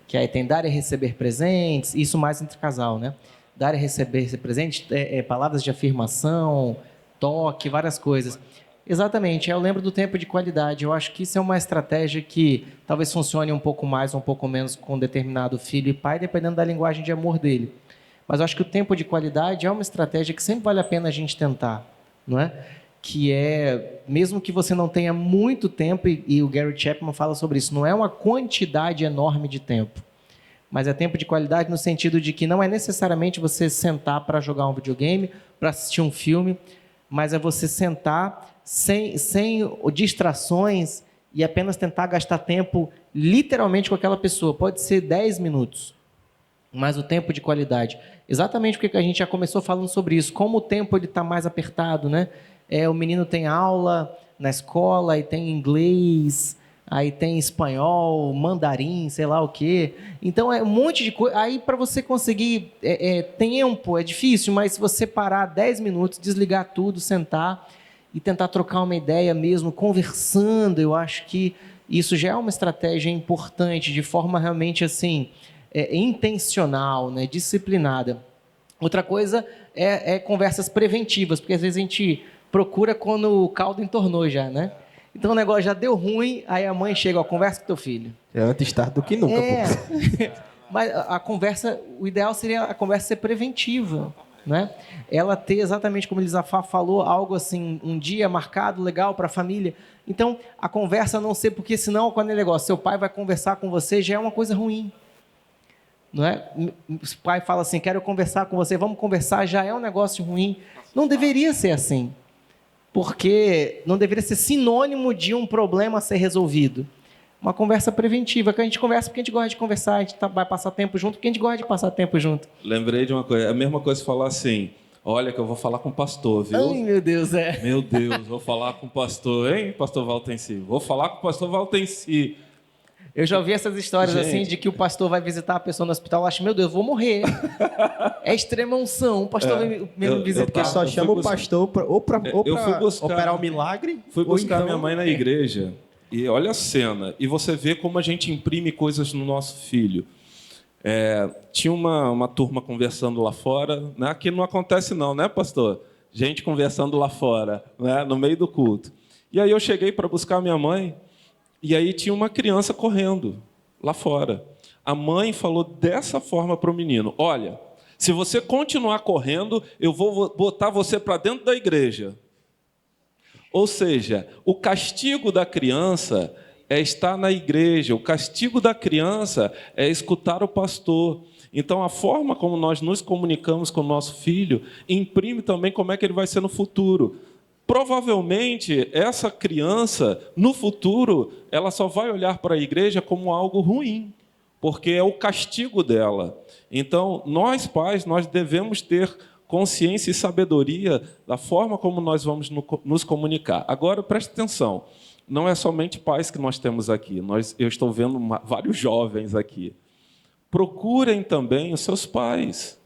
Que aí tem dar e receber presentes, isso mais entre casal, né? Dar e receber presentes, palavras de afirmação, toque, várias coisas. Exatamente, eu lembro do tempo de qualidade. Eu acho que isso é uma estratégia que talvez funcione um pouco mais, um pouco menos com determinado filho e pai, dependendo da linguagem de amor dele. Mas eu acho que o tempo de qualidade é uma estratégia que sempre vale a pena a gente tentar, não é? Que é, mesmo que você não tenha muito tempo, e o Gary Chapman fala sobre isso, não é uma quantidade enorme de tempo, mas é tempo de qualidade no sentido de que não é necessariamente você sentar para jogar um videogame, para assistir um filme, mas é você sentar sem distrações e apenas tentar gastar tempo literalmente com aquela pessoa. Pode ser 10 minutos, mas o tempo de qualidade. Exatamente porque a gente já começou falando sobre isso, como o tempo está mais apertado, né? O menino tem aula na escola, aí tem inglês, aí tem espanhol, mandarim, sei lá o quê. Então, é um monte de coisa. Aí, para você conseguir tempo, é difícil, mas se você parar 10 minutos, desligar tudo, sentar e tentar trocar uma ideia mesmo, conversando, eu acho que isso já é uma estratégia importante, de forma realmente assim, intencional, né, disciplinada. Outra coisa é conversas preventivas, porque às vezes a gente procura quando o caldo entornou já, né? Então o negócio já deu ruim, aí a mãe chega, conversa com teu filho. É antes tarde do que nunca, pô. Mas a conversa, o ideal seria a conversa ser preventiva, né? Ela ter exatamente como Elisafá falou, algo assim, um dia marcado, legal para a família. Então, a conversa não ser, porque senão, quando é negócio, seu pai vai conversar com você, já é uma coisa ruim. Não é? O pai fala assim, quero conversar com você, vamos conversar, já é um negócio ruim. Não deveria ser assim, porque não deveria ser sinônimo de um problema a ser resolvido. Uma conversa preventiva, que a gente conversa porque a gente gosta de conversar, a gente vai passar tempo junto porque a gente gosta de passar tempo junto. Lembrei de uma coisa, a mesma coisa falar assim, olha que eu vou falar com o pastor, viu? Ai, meu Deus, Meu Deus, vou falar com o pastor, hein, pastor Valtenci? Vou falar com o pastor Valtenci. Eu já ouvi essas histórias assim, de que o pastor vai visitar a pessoa no hospital, eu acho, meu Deus, eu vou morrer. É extrema unção, o pastor vai me visitar. Porque só chama o pastor para operar o milagre. Fui buscar minha mãe na igreja, e olha a cena, e você vê como a gente imprime coisas no nosso filho. Tinha uma turma conversando lá fora, né? Aqui não acontece não, né, pastor? Gente conversando lá fora, né? No meio do culto. E aí eu cheguei para buscar minha mãe, e aí tinha uma criança correndo lá fora. A mãe falou dessa forma para o menino, olha, se você continuar correndo, eu vou botar você para dentro da igreja. Ou seja, o castigo da criança é estar na igreja, o castigo da criança é escutar o pastor. Então, a forma como nós nos comunicamos com o nosso filho imprime também como é que ele vai ser no futuro. Provavelmente, essa criança, no futuro, ela só vai olhar para a igreja como algo ruim, porque é o castigo dela. Então, nós pais, nós devemos ter consciência e sabedoria da forma como nós vamos nos comunicar. Agora, preste atenção, não é somente pais que nós temos aqui, eu estou vendo vários jovens aqui. Procurem também os seus pais,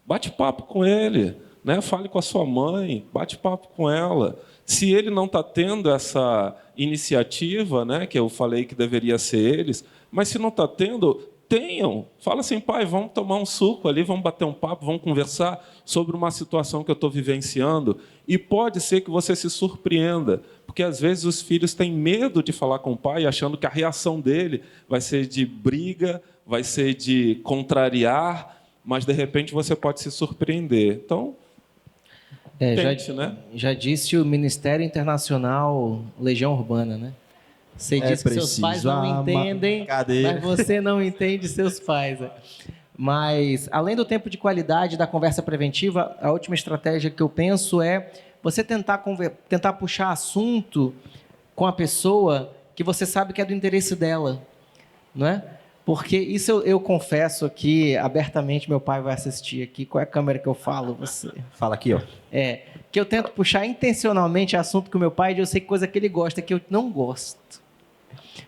bate papo com ele, né? Fale com a sua mãe, bate papo com ela. Se ele não está tendo essa iniciativa, né, que eu falei que deveria ser eles, mas se não está tendo, tenham. Fala assim, pai, vamos tomar um suco ali, vamos bater um papo, vamos conversar sobre uma situação que eu estou vivenciando. E pode ser que você se surpreenda, porque às vezes os filhos têm medo de falar com o pai, achando que a reação dele vai ser de briga, vai ser de contrariar, mas de repente você pode se surpreender. Então, tente, né? Já disse o Ministério Internacional Legião Urbana, né? Você diz que seus pais não entendem, mas você não entende seus pais. Mas, além do tempo de qualidade da conversa preventiva, a última estratégia que eu penso é você tentar puxar assunto com a pessoa que você sabe que é do interesse dela, não é? Porque isso eu confesso aqui abertamente, meu pai vai assistir aqui. Qual é a câmera que eu falo? Você. Fala aqui, ó. Que eu tento puxar intencionalmente assunto com meu pai, e eu sei coisa que ele gosta, que eu não gosto.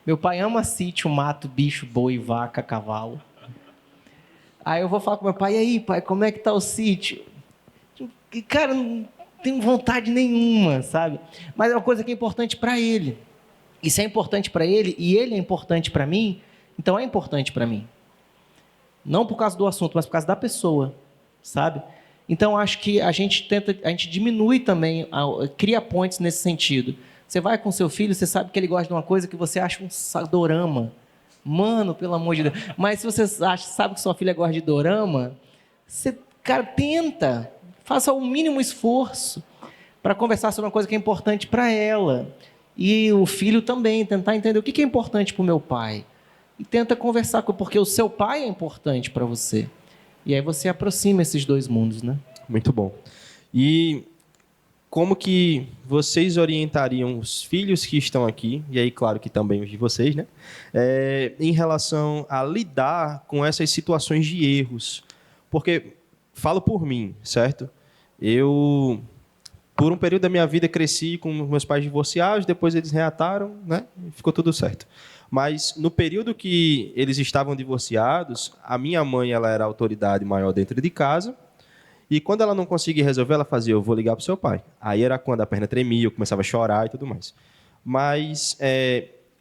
Meu pai ama sítio, mato, bicho, boi, vaca, cavalo. Aí eu vou falar com meu pai, e aí, pai, como é que tá o sítio? E, cara, não tenho vontade nenhuma, sabe? Mas é uma coisa que é importante para ele. Isso é importante para ele, e ele é importante para mim, então é importante para mim. Não por causa do assunto, mas por causa da pessoa, sabe? Então, acho que a gente diminui também, cria pontes nesse sentido. Você vai com seu filho, você sabe que ele gosta de uma coisa que você acha um dorama. Mano, pelo amor de Deus. Mas se você sabe que sua filha gosta de dorama, você, cara, tenta. Faça o mínimo esforço para conversar sobre uma coisa que é importante para ela. E o filho também, tentar entender o que é importante para o meu pai. E tenta conversar, porque o seu pai é importante para você. E aí você aproxima esses dois mundos, né? Muito bom. E como que vocês orientariam os filhos que estão aqui, e aí, claro que também os de vocês, né? Em relação a lidar com essas situações de erros? Porque, falo por mim, certo? Eu, por um período da minha vida, cresci com meus pais divorciados, depois eles reataram, né? E ficou tudo certo. Mas no período que eles estavam divorciados, a minha mãe ela era a autoridade maior dentro de casa. E quando ela não conseguia resolver, ela fazia, eu vou ligar para o seu pai. Aí era quando a perna tremia, eu começava a chorar e tudo mais. Mas,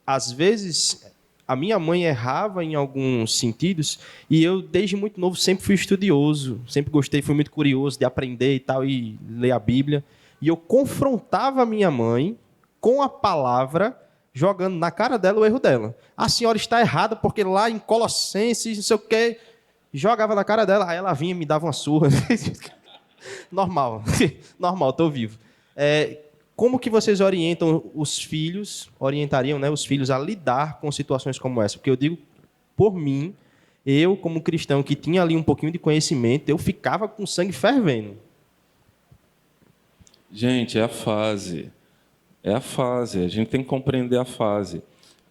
às vezes, a minha mãe errava em alguns sentidos e eu, desde muito novo, sempre fui estudioso, sempre gostei, fui muito curioso de aprender e tal, e ler a Bíblia. E eu confrontava a minha mãe com a palavra, jogando na cara dela o erro dela. A senhora está errada porque lá em Colossenses, não sei o quê... Jogava na cara dela, aí ela vinha e me dava uma surra. Normal, normal, estou vivo. Como que vocês orientam os filhos, orientariam, né, os filhos a lidar com situações como essa? Porque eu digo, por mim, eu como cristão que tinha ali um pouquinho de conhecimento, eu ficava com o sangue fervendo. Gente, é a fase. É a fase, a gente tem que compreender a fase.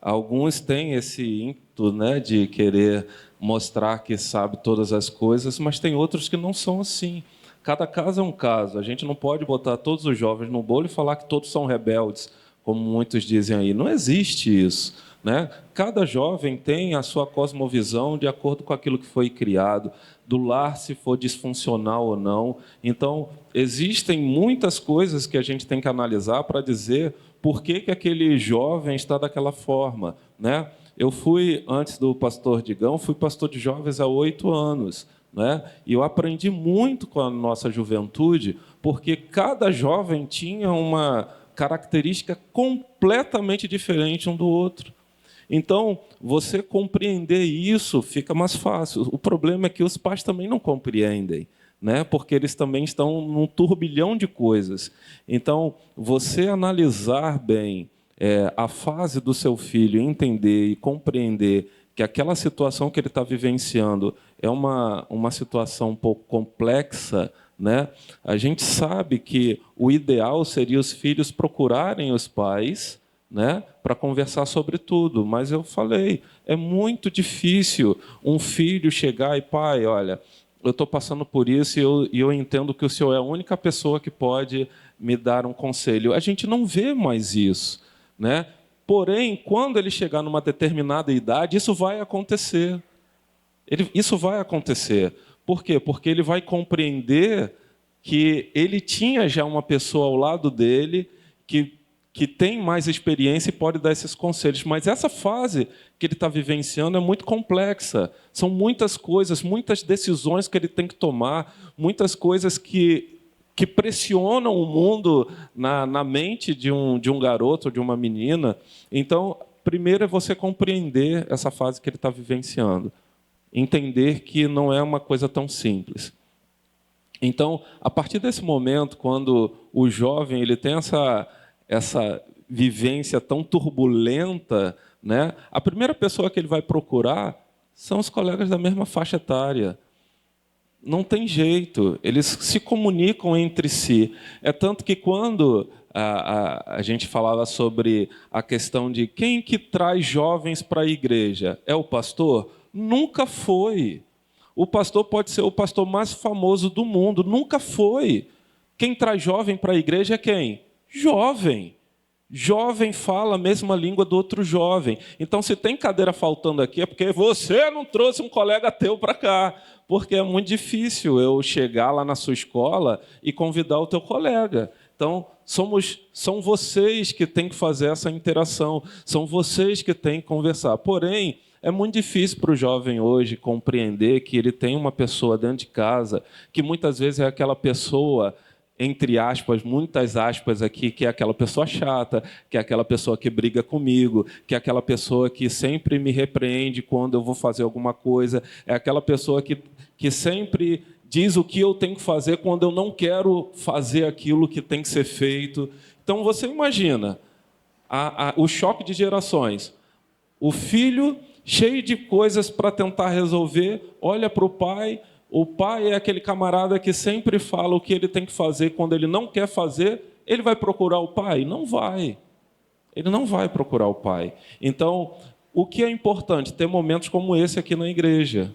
Alguns têm esse ímpeto, né, de querer mostrar que sabe todas as coisas, mas tem outros que não são assim. Cada caso é um caso. A gente não pode botar todos os jovens no bolo e falar que todos são rebeldes, como muitos dizem aí. Não existe isso, né? Cada jovem tem a sua cosmovisão de acordo com aquilo que foi criado, do lar se for disfuncional ou não. Então, existem muitas coisas que a gente tem que analisar para dizer por que aquele jovem está daquela forma, né? Eu fui, antes do pastor Digão, fui pastor de jovens há 8 anos, né? E eu aprendi muito com a nossa juventude, porque cada jovem tinha uma característica completamente diferente um do outro. Então, você compreender isso fica mais fácil. O problema é que os pais também não compreendem, né? Porque eles também estão num turbilhão de coisas. Então, você analisar bem a fase do seu filho, entender e compreender que aquela situação que ele está vivenciando é uma situação um pouco complexa, né? A gente sabe que o ideal seria os filhos procurarem os pais, né, para conversar sobre tudo, mas eu falei, é muito difícil um filho chegar e, pai, olha, eu estou passando por isso e eu entendo que o senhor é a única pessoa que pode me dar um conselho. A gente não vê mais isso, né? Porém, quando ele chegar numa determinada idade, isso vai acontecer. Isso vai acontecer. Por quê? Porque ele vai compreender que ele tinha já uma pessoa ao lado dele que tem mais experiência e pode dar esses conselhos. Mas essa fase que ele está vivenciando é muito complexa. São muitas coisas, muitas decisões que ele tem que tomar, muitas coisas que pressionam o mundo na mente de um garoto ou de uma menina. Então, primeiro é você compreender essa fase que ele está vivenciando. Entender que não é uma coisa tão simples. Então, a partir desse momento, quando o jovem ele tem essa vivência tão turbulenta, né, a primeira pessoa que ele vai procurar são os colegas da mesma faixa etária. Não tem jeito, eles se comunicam entre si. É tanto que quando a gente falava sobre a questão de quem que traz jovens para a igreja, é o pastor? Nunca foi. O pastor pode ser o pastor mais famoso do mundo, nunca foi. Quem traz jovem para a igreja é quem? Jovem. Jovem fala a mesma língua do outro jovem. Então, se tem cadeira faltando aqui, é porque você não trouxe um colega teu para cá. Porque é muito difícil eu chegar lá na sua escola e convidar o teu colega. Então, são vocês que têm que fazer essa interação, são vocês que têm que conversar. Porém, é muito difícil para o jovem hoje compreender que ele tem uma pessoa dentro de casa, que muitas vezes é aquela pessoa, entre aspas, muitas aspas aqui, que é aquela pessoa chata, que é aquela pessoa que briga comigo, que é aquela pessoa que sempre me repreende quando eu vou fazer alguma coisa, é aquela pessoa que sempre diz o que eu tenho que fazer quando eu não quero fazer aquilo que tem que ser feito. Então, você imagina o choque de gerações. O filho, cheio de coisas para tentar resolver, olha para o pai é aquele camarada que sempre fala o que ele tem que fazer. Quando ele não quer fazer, ele vai procurar o pai? Não vai. Ele não vai procurar o pai. Então, o que é importante? Ter momentos como esse aqui na igreja,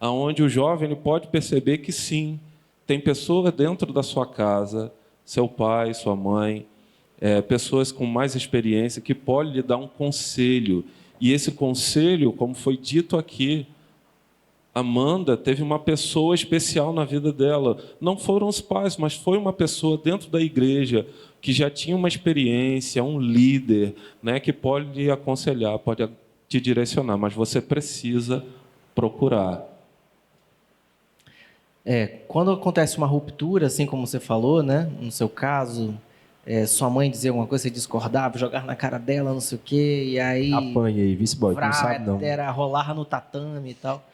onde o jovem ele pode perceber que sim, tem pessoas dentro da sua casa, seu pai, sua mãe, pessoas com mais experiência, que podem lhe dar um conselho. E esse conselho, como foi dito aqui, Amanda teve uma pessoa especial na vida dela. Não foram os pais, mas foi uma pessoa dentro da igreja que já tinha uma experiência, um líder, né, que pode lhe aconselhar, pode te direcionar, mas você precisa procurar. Quando acontece uma ruptura, assim como você falou, né, no seu caso, sua mãe dizia alguma coisa, você discordava, jogar na cara dela, não sei o quê, e aí... Apanhei, vice-boy, não sabe não. Era rolar no tatame e tal.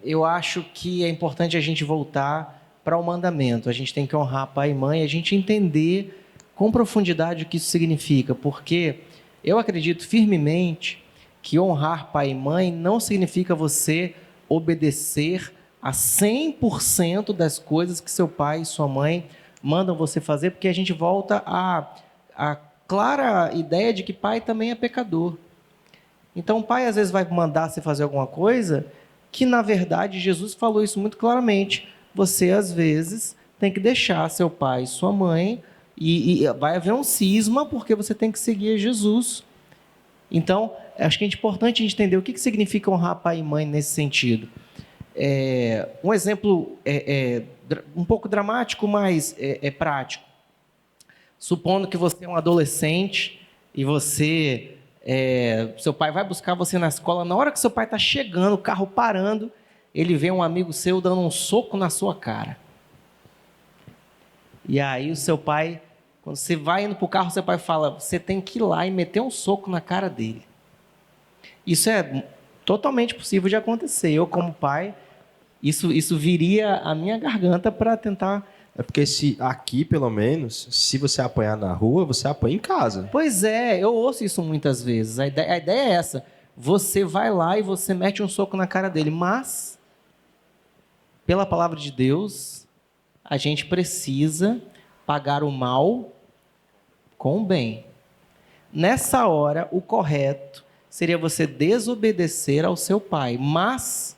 Eu acho que é importante a gente voltar para o mandamento. A gente tem que honrar pai e mãe, a gente entender com profundidade o que isso significa, porque eu acredito firmemente que honrar pai e mãe não significa você obedecer a 100% das coisas que seu pai e sua mãe mandam você fazer, porque a gente volta à clara ideia de que pai também é pecador. Então o pai às vezes vai mandar você fazer alguma coisa que, na verdade, Jesus falou isso muito claramente. Você, às vezes, tem que deixar seu pai e sua mãe, e vai haver um cisma, porque você tem que seguir Jesus. Então, acho que é importante a gente entender o que significa honrar pai e mãe nesse sentido. Um exemplo um pouco dramático, mas prático. Supondo que você é um adolescente e você... seu pai vai buscar você na escola, na hora que seu pai está chegando, o carro parando, ele vê um amigo seu dando um soco na sua cara. E aí o seu pai, quando você vai indo para o carro, seu pai fala, você tem que ir lá e meter um soco na cara dele. Isso é totalmente possível de acontecer. Eu, como pai, isso viria a minha garganta para tentar... É porque aqui, pelo menos, se você apanhar na rua, você apanha em casa. Pois é, eu ouço isso muitas vezes. A ideia é essa. Você vai lá e você mete um soco na cara dele. Mas, pela palavra de Deus, a gente precisa pagar o mal com o bem. Nessa hora, o correto seria você desobedecer ao seu pai. Mas,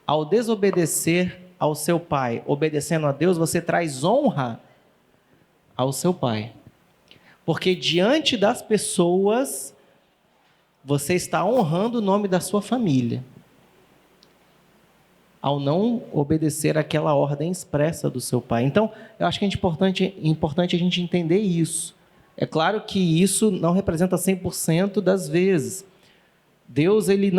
ao desobedecer ao seu pai, obedecendo a Deus, você traz honra ao seu pai. Porque diante das pessoas, você está honrando o nome da sua família, ao não obedecer àquela ordem expressa do seu pai. Então, eu acho que é importante a gente entender isso. É claro que isso não representa 100% das vezes. Deus ele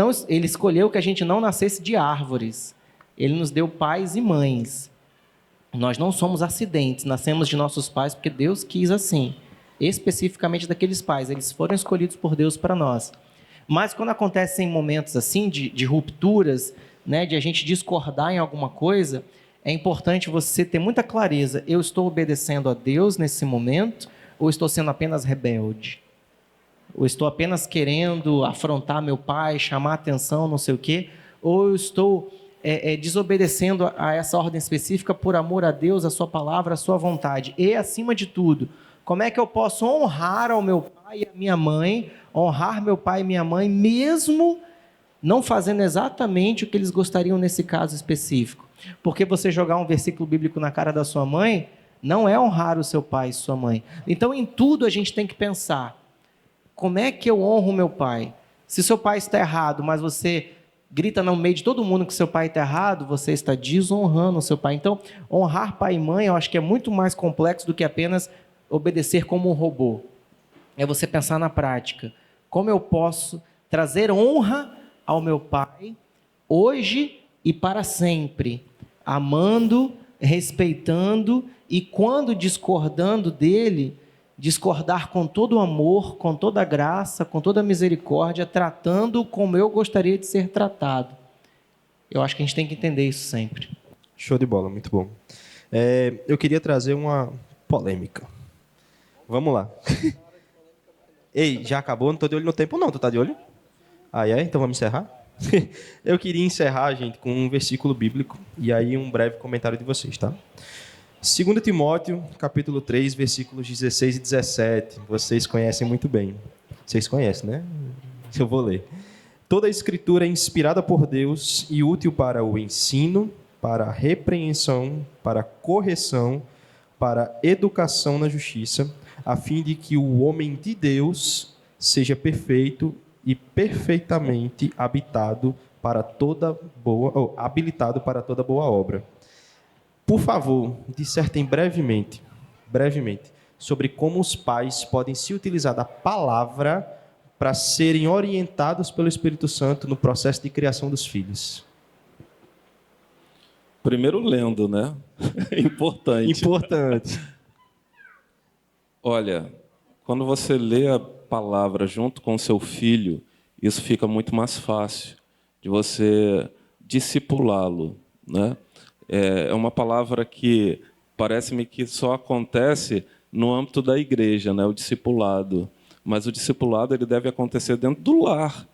escolheu que a gente não nascesse de árvores. Ele nos deu pais e mães. Nós não somos acidentes, nascemos de nossos pais porque Deus quis assim. Especificamente daqueles pais, eles foram escolhidos por Deus para nós. Mas quando acontecem momentos assim, de rupturas, né, de a gente discordar em alguma coisa, é importante você ter muita clareza. Eu estou obedecendo a Deus nesse momento ou estou sendo apenas rebelde? Ou estou apenas querendo afrontar meu pai, chamar atenção, não sei o quê? Ou eu estou desobedecendo a essa ordem específica por amor a Deus, a sua palavra, a sua vontade? E, acima de tudo, como é que eu posso honrar ao meu pai e a minha mãe, honrar meu pai e minha mãe, mesmo não fazendo exatamente o que eles gostariam nesse caso específico? Porque você jogar um versículo bíblico na cara da sua mãe não é honrar o seu pai e sua mãe. Então, em tudo a gente tem que pensar, como é que eu honro o meu pai? Se seu pai está errado, mas você grita no meio de todo mundo que seu pai está errado, você está desonrando o seu pai. Então, honrar pai e mãe, eu acho que é muito mais complexo do que apenas obedecer como um robô. É você pensar na prática. Como eu posso trazer honra ao meu pai hoje e para sempre, amando, respeitando e, quando discordando dele, discordar com todo o amor, com toda a graça, com toda a misericórdia, tratando como eu gostaria de ser tratado. Eu acho que a gente tem que entender isso sempre. Show de bola, muito bom. Eu queria trazer uma polêmica. Vamos lá. Ei, já acabou? Não estou de olho no tempo, não. Tu tá de olho? Ah, é? Então vamos encerrar? Eu queria encerrar, gente, com um versículo bíblico e aí um breve comentário de vocês, tá? 2 Timóteo, capítulo 3, versículos 16 e 17. Vocês conhecem muito bem. Vocês conhecem, né? Eu vou ler. Toda a escritura é inspirada por Deus e útil para o ensino, para a repreensão, para a correção, para a educação na justiça, a fim de que o homem de Deus seja perfeito e perfeitamente habilitado para toda boa obra. Por favor, dissertem brevemente, sobre como os pais podem se utilizar da palavra para serem orientados pelo Espírito Santo no processo de criação dos filhos. Primeiro lendo, né? Importante. Olha, quando você lê a palavra junto com o seu filho, isso fica muito mais fácil de você discipulá-lo, né? É uma palavra que parece-me que só acontece no âmbito da igreja, né? O discipulado. Mas o discipulado ele deve acontecer dentro do lar.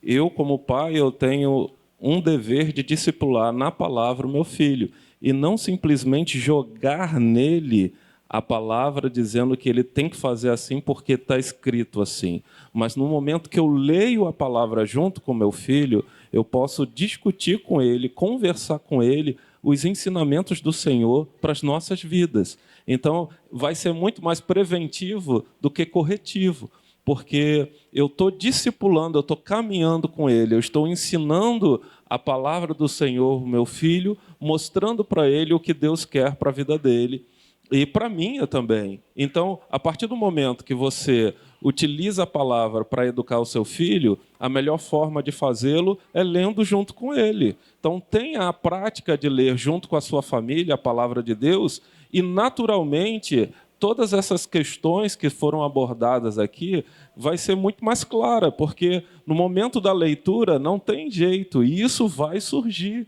Eu, como pai, eu tenho um dever de discipular na palavra o meu filho e não simplesmente jogar nele a palavra dizendo que ele tem que fazer assim porque está escrito assim. Mas no momento que eu leio a palavra junto com meu filho, eu posso discutir com ele, conversar com ele os ensinamentos do Senhor para as nossas vidas. Então, vai ser muito mais preventivo do que corretivo, porque eu estou discipulando, eu estou caminhando com ele, eu estou ensinando a palavra do Senhor, meu filho, mostrando para ele o que Deus quer para a vida dele e para a minha também. Então, a partir do momento que você utiliza a palavra para educar o seu filho, a melhor forma de fazê-lo é lendo junto com ele. Então, tenha a prática de ler junto com a sua família a palavra de Deus e, naturalmente, todas essas questões que foram abordadas aqui vai ser muito mais clara, porque no momento da leitura não tem jeito, e isso vai surgir.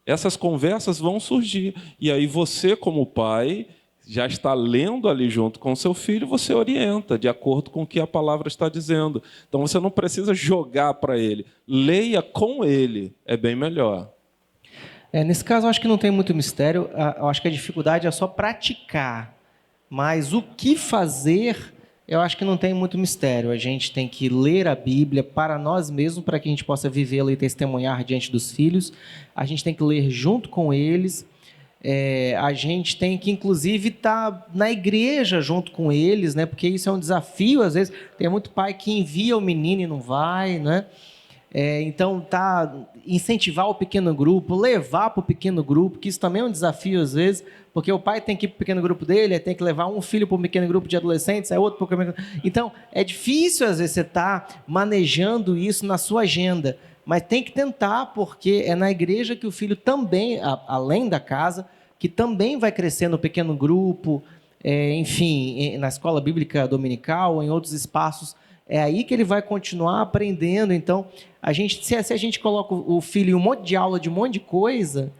Essas conversas vão surgir. E aí você, como pai, já está lendo ali junto com o seu filho, você orienta de acordo com o que a palavra está dizendo. Então você não precisa jogar para ele. Leia com ele, é bem melhor. Nesse caso, eu acho que não tem muito mistério. Eu acho que a dificuldade é só praticar. Mas o que fazer, eu acho que não tem muito mistério. A gente tem que ler a Bíblia para nós mesmos, para que a gente possa vivê-la e testemunhar diante dos filhos. A gente tem que ler junto com eles. A gente tem que, inclusive, estar na igreja junto com eles, né? Porque isso é um desafio. Às vezes, tem muito pai que envia o menino e não vai, né? Então, incentivar o pequeno grupo, levar para o pequeno grupo, que isso também é um desafio às vezes, porque o pai tem que ir para o pequeno grupo dele, tem que levar um filho para um pequeno grupo de adolescentes, outro para o pequeno grupo. Então, é difícil às vezes você estar manejando isso na sua agenda, mas tem que tentar, porque é na igreja que o filho também, além da casa, que também vai crescer no pequeno grupo, enfim, na escola bíblica dominical, em outros espaços. É aí que ele vai continuar aprendendo. Então, se a gente coloca o filho em um monte de aula de um monte de coisa,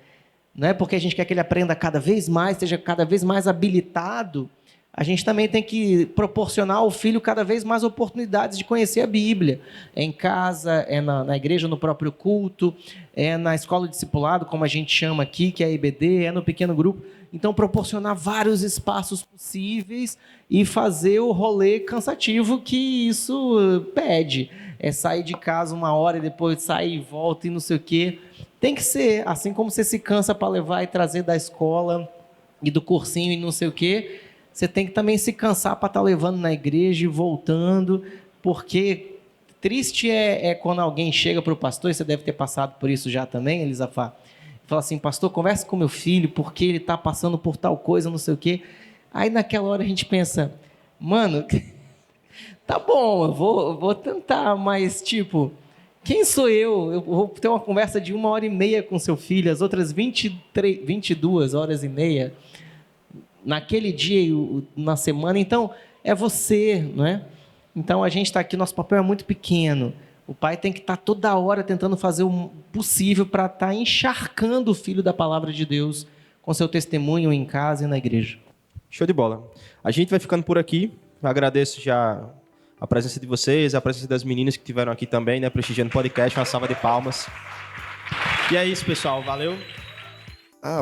né, porque a gente quer que ele aprenda cada vez mais, esteja cada vez mais habilitado, a gente também tem que proporcionar ao filho cada vez mais oportunidades de conhecer a Bíblia. É em casa, é na igreja, no próprio culto, é na escola de discipulado, como a gente chama aqui, que é a IBD, é no pequeno grupo. Então, proporcionar vários espaços possíveis e fazer o rolê cansativo que isso pede. É sair de casa 1 hora e depois sair e volta e não sei o quê. Tem que ser, assim como você se cansa para levar e trazer da escola e do cursinho e não sei o quê, você tem que também se cansar para estar levando na igreja e voltando, porque triste é quando alguém chega para o pastor, e você deve ter passado por isso já também, Elisafá, fala assim, pastor, conversa com meu filho, porque ele está passando por tal coisa, não sei o quê. Aí naquela hora a gente pensa, mano, tá bom, eu vou tentar, mas tipo, quem sou eu? Eu vou ter uma conversa de 1h30 com seu filho, as outras 22 horas e meia, naquele dia, na semana. Então, é você, não é? Então, a gente está aqui, nosso papel é muito pequeno. O pai tem que estar toda hora tentando fazer o possível para estar encharcando o filho da palavra de Deus com seu testemunho em casa e na igreja. Show de bola. A gente vai ficando por aqui. Eu agradeço já a presença de vocês, a presença das meninas que estiveram aqui também, né, prestigiando o podcast. Uma salva de palmas. E é isso, pessoal. Valeu.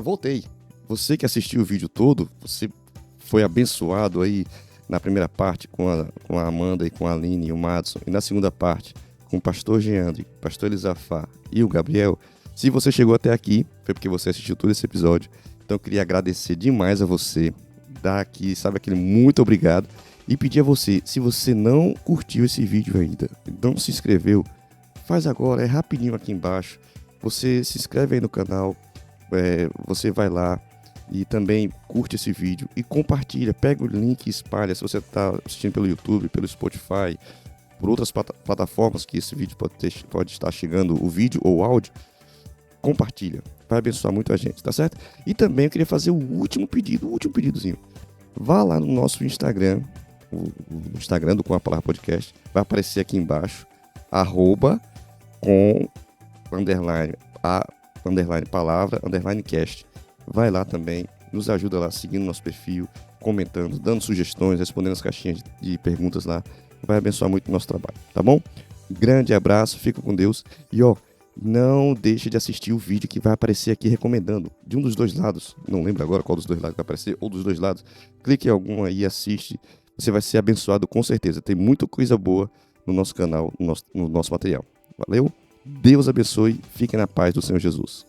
Voltei. Você que assistiu o vídeo todo, você foi abençoado aí na primeira parte com a Amanda e com a Aline e o Madison, e na segunda parte com o pastor Geandre, pastor Elisafá e o Gabriel. Se você chegou até aqui, foi porque você assistiu todo esse episódio. Então eu queria agradecer demais a você, dar aqui, sabe, aquele muito obrigado, e pedir a você, se você não curtiu esse vídeo ainda, não se inscreveu, faz agora, é rapidinho aqui embaixo. Você se inscreve aí no canal, você vai lá e também curte esse vídeo e compartilha, pega o link e espalha. Se você está assistindo pelo YouTube, pelo Spotify, por outras plataformas que esse vídeo pode estar chegando, o vídeo ou o áudio, compartilha, vai abençoar muito a gente, tá certo? E também eu queria fazer o último pedidozinho. Vá lá no nosso Instagram, o Instagram do Com a Palavra Podcast, vai aparecer aqui embaixo, @com_palavra_cast. Vai lá também, nos ajuda lá, seguindo nosso perfil, comentando, dando sugestões, respondendo as caixinhas de perguntas lá. Vai abençoar muito o nosso trabalho, tá bom? Grande abraço, fica com Deus. E não deixe de assistir o vídeo que vai aparecer aqui recomendando. De um dos dois lados, não lembro agora qual dos dois lados vai aparecer, ou dos dois lados. Clique em algum aí e assiste. Você vai ser abençoado com certeza. Tem muita coisa boa no nosso canal, no nosso material. Valeu? Deus abençoe. Fiquem na paz do Senhor Jesus.